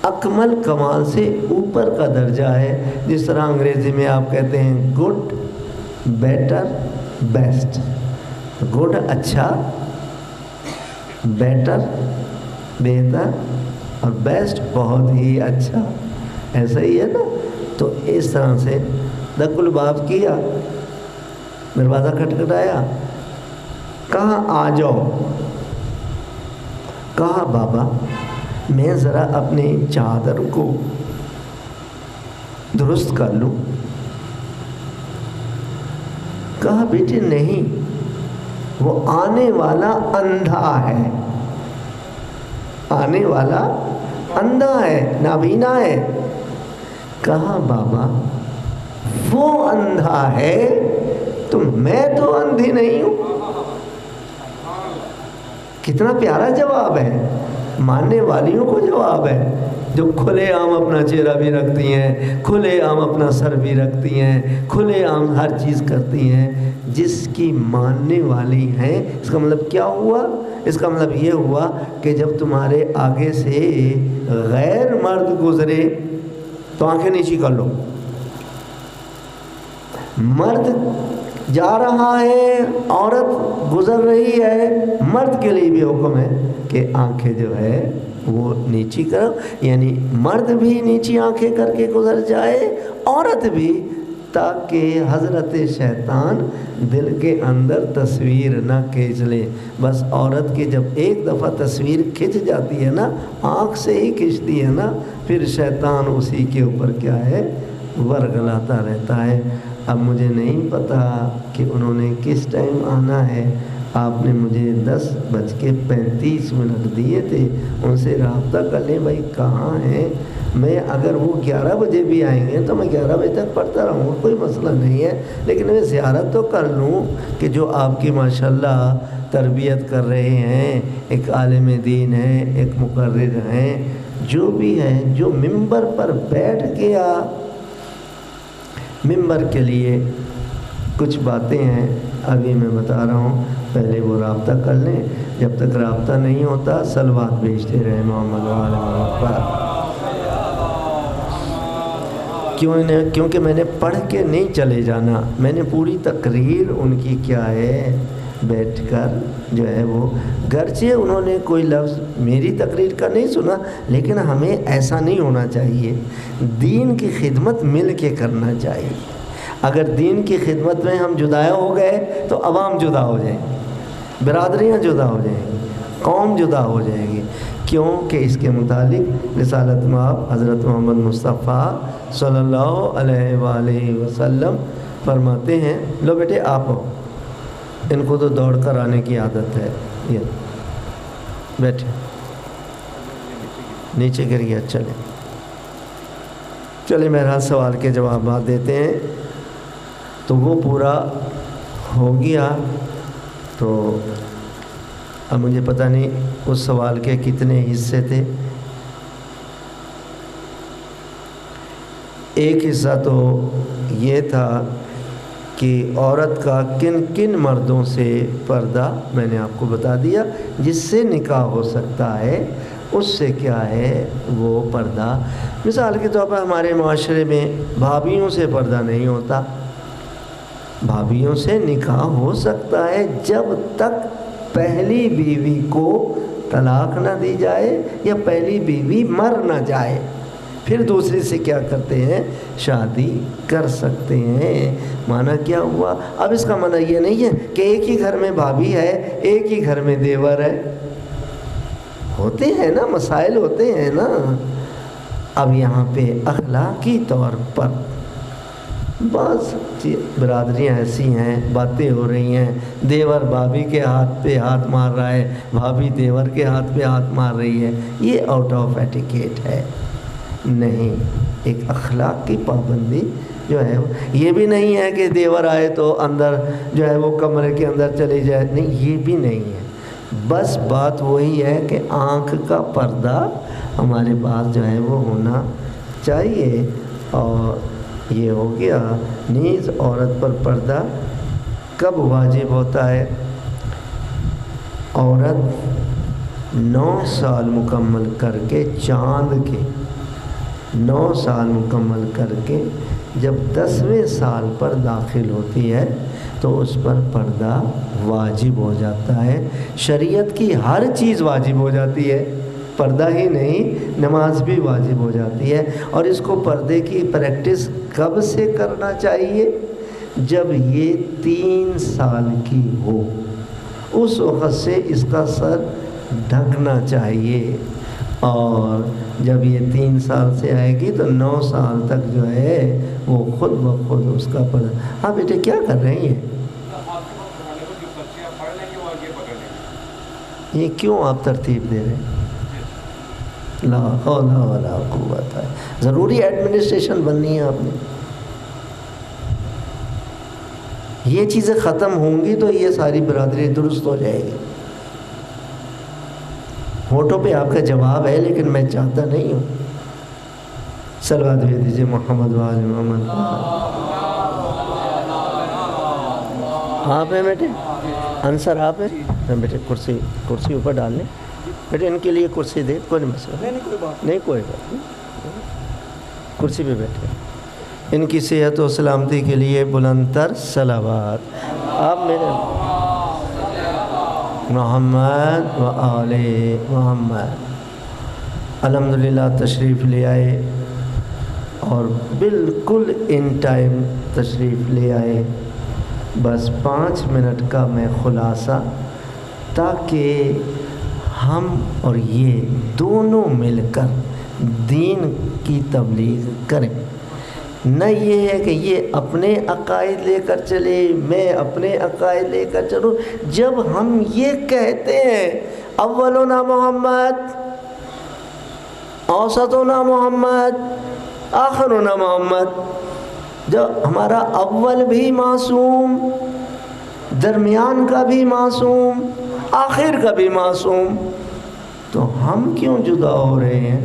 اکمل کمال سے اوپر کا درجہ ہے. جس طرح انگریزی میں آپ کہتے ہیں گڈ, بیٹر, بیسٹ. گڈ اچھا, بیٹر بہتر, اور بیسٹ بہت ہی اچھا. ایسا ہی ہے نا. تو اس طرح سے دق الباب کیا, دروازہ کھٹکھٹایا, کہا آ جاؤ. کہا بابا میں ذرا اپنے چادر کو درست کر لوں. کہا بیٹے نہیں, وہ آنے والا اندھا ہے, آنے والا اندھا ہے, نابینا ہے. کہا بابا وہ اندھا ہے تو میں تو اندھی نہیں ہوں. کتنا پیارا جواب ہے. ماننے والیوں کو جواب ہے، جو کھلے عام اپنا چہرہ بھی رکھتی ہیں، کھلے عام اپنا سر بھی رکھتی ہیں، کھلے عام ہر چیز کرتی ہیں، جس کی ماننے والی ہیں۔ اس کا مطلب کیا ہوا؟ اس کا مطلب یہ ہوا کہ جب تمہارے آگے سے غیر مرد گزرے تو آنکھیں نیچی کر لو۔ مرد جا رہا ہے، عورت گزر رہی ہے، مرد کے لیے بھی حکم ہے کہ آنکھیں جو ہے وہ نیچی کرو، یعنی مرد بھی نیچی آنکھیں کر کے گزر جائے، عورت بھی، تاکہ حضرت شیطان دل کے اندر تصویر نہ کھینچ لے۔ بس عورت کی جب ایک دفعہ تصویر کھنچ جاتی ہے نا، آنکھ سے ہی کھنچتی ہے نا، پھر شیطان اسی کے اوپر کیا ہے، ورگلاتا رہتا ہے۔ اب مجھے نہیں پتا کہ انہوں نے کس ٹائم آنا ہے، آپ نے مجھے 10:35 دیے تھے، ان سے رابطہ کر لیں بھائی کہاں ہیں۔ میں اگر وہ 11 بجے بھی آئیں گے تو میں 11 بجے تک پڑھتا رہوں گا، کوئی مسئلہ نہیں ہے، لیکن میں زیارت تو کر لوں کہ جو آپ کی ماشاءاللہ تربیت کر رہے ہیں، ایک عالم دین ہیں، ایک مقرر ہیں، جو بھی ہیں، جو ممبر پر بیٹھ گیا۔ ممبر کے لیے کچھ باتیں ہیں، ابھی میں بتا رہا ہوں، پہلے وہ رابطہ کر لیں، جب تک رابطہ نہیں ہوتا صلوات بھیجتے رہے محمد وعلی محمد پر۔ کیونکہ میں نے پڑھ کے نہیں چلے جانا، میں نے پوری تقریر ان کی کیا ہے بیٹھ کر جو ہے وہ، گرچہ انہوں نے کوئی لفظ میری تقریر کا نہیں سنا، لیکن ہمیں ایسا نہیں ہونا چاہیے، دین کی خدمت مل کے کرنا چاہیے۔ اگر دین کی خدمت میں ہم جدا ہو گئے تو عوام جدا ہو جائیں گی، برادریاں جدا ہو جائیں گی، قوم جدا ہو جائے گی، کیونکہ اس کے متعلق رسالت مآب حضرت محمد مصطفیٰ صلی اللہ علیہ وآلہ وسلم فرماتے ہیں، لو بیٹے آپ ہو، ان کو تو دوڑ کر آنے کی عادت ہے، یہ بیٹھے، نیچے گر گیا، چلے میرا سوال کے جوابات دیتے ہیں۔ تو وہ پورا ہو گیا، تو اب مجھے پتہ نہیں اس سوال کے کتنے حصے تھے۔ ایک حصہ تو یہ تھا کہ عورت کا کن کن مردوں سے پردہ، میں نے آپ کو بتا دیا، جس سے نکاح ہو سکتا ہے اس سے کیا ہے وہ پردہ۔ مثال کے طور پر ہمارے معاشرے میں بھابھیوں سے پردہ نہیں ہوتا، بھابھیوں سے نکاح ہو سکتا ہے جب تک پہلی بیوی کو طلاق نہ دی جائے یا پہلی بیوی مر نہ جائے، پھر دوسری سے کیا کرتے ہیں، شادی کر سکتے ہیں۔ معنی کیا ہوا؟ اب اس کا معنی یہ نہیں ہے کہ ایک ہی گھر میں بھابھی ہے، ایک ہی گھر میں دیور ہے، ہوتے ہیں نا، مسائل ہوتے ہیں نا۔ اب یہاں پہ اخلاقی طور پر بعض برادریاں ایسی ہیں، باتیں ہو رہی ہیں، دیور بھابھی کے ہاتھ پہ ہاتھ مار رہا ہے، بھابھی دیور کے ہاتھ پہ ہاتھ مار رہی ہے، یہ آؤٹ آف ایٹیکیٹ ہے، نہیں۔ ایک اخلاق کی پابندی جو ہے، یہ بھی نہیں ہے کہ دیور آئے تو اندر جو ہے وہ کمرے کے اندر چلی جائے، نہیں، یہ بھی نہیں ہے۔ بس بات وہی ہے کہ آنکھ کا پردہ ہمارے پاس جو ہے وہ ہونا چاہیے، اور یہ ہو گیا۔ نیز عورت پر پردہ کب واجب ہوتا ہے؟ عورت 9 سال مکمل کر کے، چاند کے 9 سال مکمل کر کے جب 10ویں سال پر داخل ہوتی ہے تو اس پر پردہ واجب ہو جاتا ہے۔ شریعت کی ہر چیز واجب ہو جاتی ہے، پردہ ہی نہیں، نماز بھی واجب ہو جاتی ہے۔ اور اس کو پردے کی پریکٹس کب سے کرنا چاہیے؟ جب یہ 3 سال کی ہو، اس وقت سے اس کا سر ڈھکنا چاہیے، اور جب یہ 3 سال سے آئے گی تو 9 سال تک جو ہے وہ خود بخود اس کا پردہ۔ ہاں بیٹے کیا کر رہی ہیں؟ یہ کیوں آپ ترتیب دے رہے ہیں؟ لا حول ولا قوت، ضروری ایڈمنسٹریشن بننی ہے آپ نے۔ یہ چیزیں ختم ہوں گی تو یہ ساری برادری درست ہو جائے گی، ہوٹوں پہ آپ کا جواب ہے لیکن میں چاہتا نہیں ہوں. صلوات بھیج دیجیے محمد وآل محمد. آپ ہیں بیٹے؟ انصر آپ ہیں بیٹے؟ کرسی اوپر ڈال لیں بیٹے. ان کے لیے کرسی دے، کوئی نہیں مسئلہ نہیں، کوئی بات نہیں. کرسی پہ بیٹھے. ان کی صحت و سلامتی کے لیے بلند تر صلوات. آپ میرے محمد و آل محمد. الحمدللہ تشریف لے آئے اور بالکل ان ٹائم تشریف لے آئے. بس 5 منٹ کا میں خلاصہ، تاکہ ہم اور یہ دونوں مل کر دین کی تبلیغ کریں. نہ یہ ہے کہ یہ اپنے عقائد لے کر چلے، میں اپنے عقائد لے کر چلوں. جب ہم یہ کہتے ہیں اولنا محمد، اوسطنا محمد، آخرنا محمد، جب ہمارا اول بھی معصوم، درمیان کا بھی معصوم، آخر کا بھی معصوم، تو ہم کیوں جدا ہو رہے ہیں؟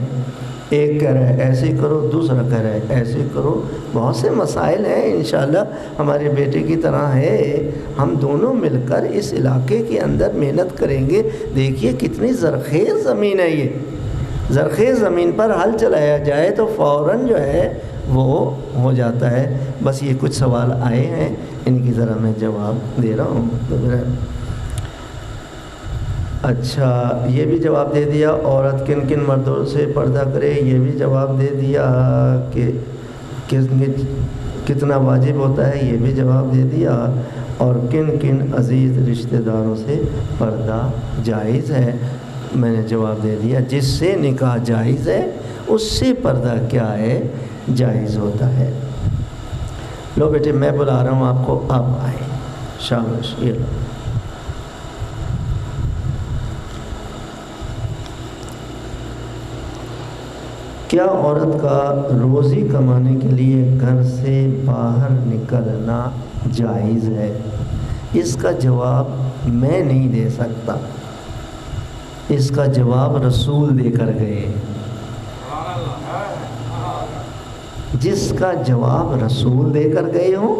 ایک کہہ رہا ہے ایسے کرو، دوسرا کہہ رہا ہے ایسے کرو. بہت سے مسائل ہیں، انشاءاللہ ہمارے بیٹے کی طرح ہے. ہم دونوں مل کر اس علاقے کے اندر محنت کریں گے. دیکھیے کتنی زرخیز زمین ہے. یہ زرخیز زمین پر ہل چلایا جائے تو فوراً جو ہے وہ ہو جاتا ہے. بس یہ کچھ سوال آئے ہیں، ان کی ذرا میں جواب دے رہا ہوں. اچھا، یہ بھی جواب دے دیا عورت کن کن مردوں سے پردہ کرے. یہ بھی جواب دے دیا کہ کتنا واجب ہوتا ہے. یہ بھی جواب دے دیا. اور کن کن عزیز رشتہ داروں سے پردہ جائز ہے، میں نے جواب دے دیا. جس سے نکاح جائز ہے اس سے پردہ کیا ہے، جائز ہوتا ہے. لو بیٹے میں بلا رہا ہوں آپ کو، آپ آئیں. شاباش. یہ لو. کیا عورت کا روزی کمانے کے لیے گھر سے باہر نکلنا جائز ہے؟ اس کا جواب میں نہیں دے سکتا، اس کا جواب رسول دے کر گئے. جس کا جواب رسول دے کر گئے ہوں،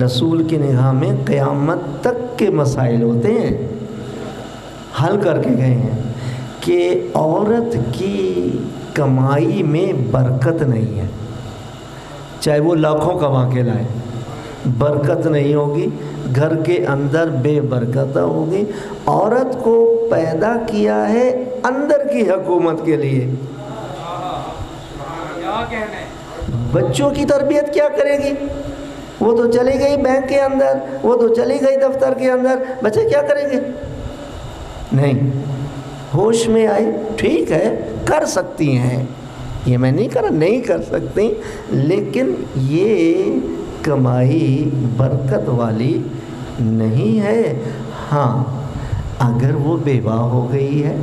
رسول کی نگاہ میں قیامت تک کے مسائل ہوتے ہیں، حل کر کے گئے ہیں کہ عورت کی کمائی میں برکت نہیں ہے. چاہے وہ لاکھوں کما کے لائے، برکت نہیں ہوگی. گھر کے اندر بے برکت ہوگی. عورت کو پیدا کیا ہے اندر کی حکومت کے لیے. بچوں کی تربیت کیا کرے گی؟ وہ تو چلی گئی بینک کے اندر، وہ تو چلی گئی دفتر کے اندر، بچے کیا کریں گے؟ نہیں. ہوش میں آئی ٹھیک ہے کر سکتی ہیں، یہ میں نہیں نہیں کر سکتی، لیکن یہ کمائی برکت والی نہیں ہے. ہاں اگر وہ بیوہ ہو گئی ہے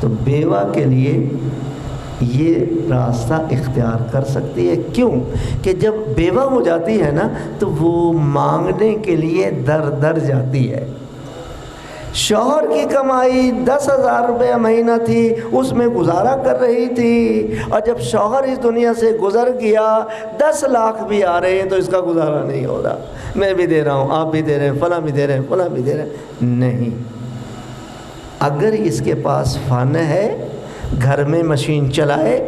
تو بیوہ کے لیے یہ راستہ اختیار کر سکتی ہے. کیوں کہ جب بیوہ ہو جاتی ہے نا تو وہ مانگنے کے لیے در در جاتی ہے. شوہر کی کمائی 10,000 روپے مہینہ تھی، اس میں گزارا کر رہی تھی، اور جب شوہر اس دنیا سے گزر گیا 10 لاکھ بھی آ رہے ہیں تو اس کا گزارا نہیں ہو رہا. میں بھی دے رہا ہوں، آپ بھی دے رہے ہیں، فلاں بھی دے رہے ہیں، فلاں بھی دے رہے ہیں. نہیں، اگر اس کے پاس فن ہے، گھر میں مشین چلائے،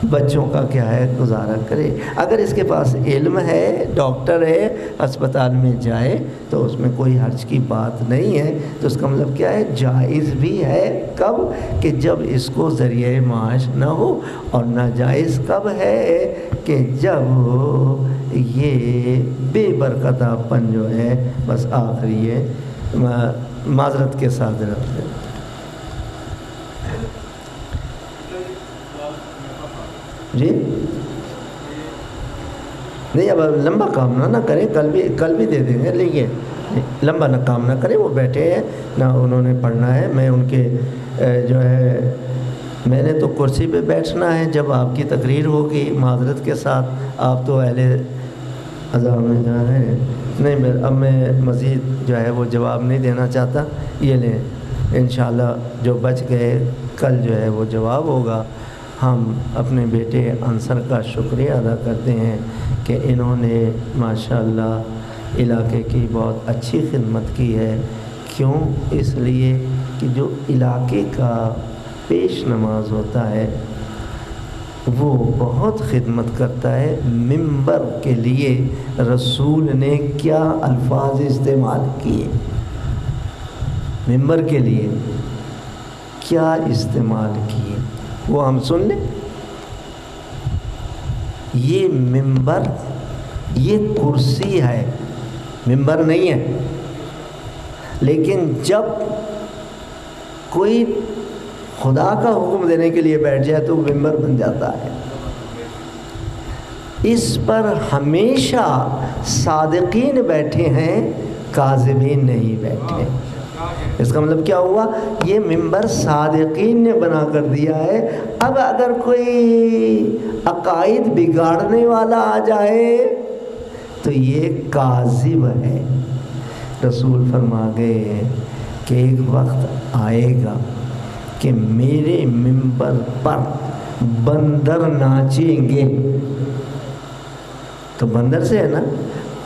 بچوں کا کیا ہے گزارا کرے. اگر اس کے پاس علم ہے، ڈاکٹر ہے، اسپتال میں جائے تو اس میں کوئی حرج کی بات نہیں ہے. تو اس کا مطلب کیا ہے، جائز بھی ہے. کب کہ جب اس کو ذریعہ معاش نہ ہو. اور ناجائز کب ہے کہ جب یہ بے برکتہ پن جو ہے بس آخری ہے. معذرت کے ساتھ رکھتے ہیں. جی نہیں، اب لمبا کام نہ کریں، کل بھی دے دیں گے، لیکن لمبا نہ کام نہ کریں. وہ بیٹھے ہیں نہ انہوں نے پڑھنا ہے. میں ان کے جو ہے میں نے تو کرسی پہ بیٹھنا ہے جب آپ کی تقریر ہوگی. معذرت کے ساتھ آپ تو اہل اذان میں جا رہے ہیں. نہیں، اب میں مزید جو ہے وہ جواب نہیں دینا چاہتا. یہ لیں انشاءاللہ جو بچ گئے کل جو ہے وہ جواب ہوگا۔ ہم اپنے بیٹے انصر کا شکریہ ادا کرتے ہیں کہ انہوں نے ماشاءاللہ علاقے کی بہت اچھی خدمت کی ہے۔ کیوں؟ اس لیے کہ جو علاقے کا پیش نماز ہوتا ہے وہ بہت خدمت کرتا ہے۔ ممبر کے لیے رسول نے کیا الفاظ استعمال کیے، ممبر کے لیے کیا استعمال کیے وہ ہم سن لیں۔ یہ ممبر یہ کرسی ہے، ممبر نہیں ہے، لیکن جب کوئی خدا کا حکم دینے کے لیے بیٹھ جائے تو ممبر بن جاتا ہے۔ اس پر ہمیشہ صادقین بیٹھے ہیں، کاذبین نہیں بیٹھے۔ اس کا مطلب کیا ہوا؟ یہ ممبر صادقین نے بنا کر دیا ہے۔ اب اگر کوئی عقائد بگاڑنے والا آ جائے تو یہ کاذب ہے۔ رسول فرما گئے کہ ایک وقت آئے گا کہ میرے ممبر پر بندر ناچیں گے۔ تو بندر سے ہے نا،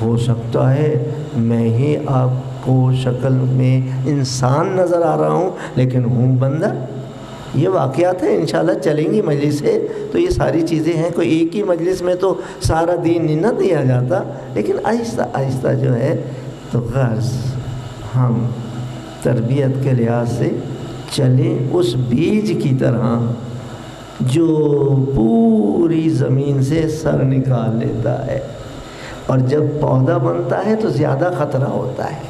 ہو سکتا ہے میں ہی آپ کو شکل میں انسان نظر آ رہا ہوں لیکن ہوں بندر۔ یہ واقعات ہیں، انشاءاللہ چلیں گی مجلس سے تو یہ ساری چیزیں ہیں۔ کوئی ایک ہی مجلس میں تو سارا دین نہیں نہ دیا جاتا، لیکن آہستہ آہستہ جو ہے تو غرض ہم تربیت کے لحاظ سے چلیں اس بیج کی طرح جو پوری زمین سے سر نکال لیتا ہے، اور جب پودا بنتا ہے تو زیادہ خطرہ ہوتا ہے،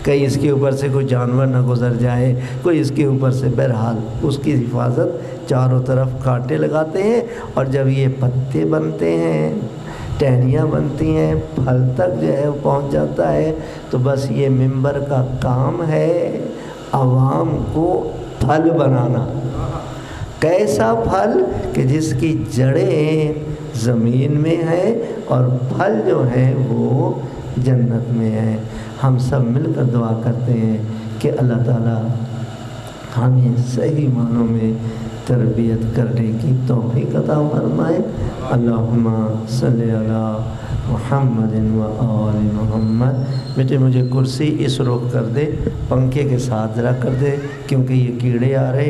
کہیں اس کے اوپر سے کوئی جانور نہ گزر جائے، کوئی اس کے اوپر سے۔ بہرحال اس کی حفاظت، چاروں طرف کانٹے لگاتے ہیں، اور جب یہ پتے بنتے ہیں، ٹہنیاں بنتی ہیں، پھل تک جو ہے وہ پہنچ جاتا ہے، تو بس یہ ممبر کا کام ہے عوام کو پھل بنانا۔ کیسا پھل کہ جس کی جڑیں زمین میں ہیں اور پھل جو ہیں وہ جنت میں ہیں۔ ہم سب مل کر دعا کرتے ہیں کہ اللہ تعالیٰ ہمیں صحیح معنوں میں تربیت کرنے کی توفیق عطا فرمائے۔ اللہم صلی علی محمد و آل محمد۔ بیٹے مجھے کرسی اس رخ کر دے، پنکھے کے ساتھ ذرا کر دے کیونکہ یہ کیڑے آ رہے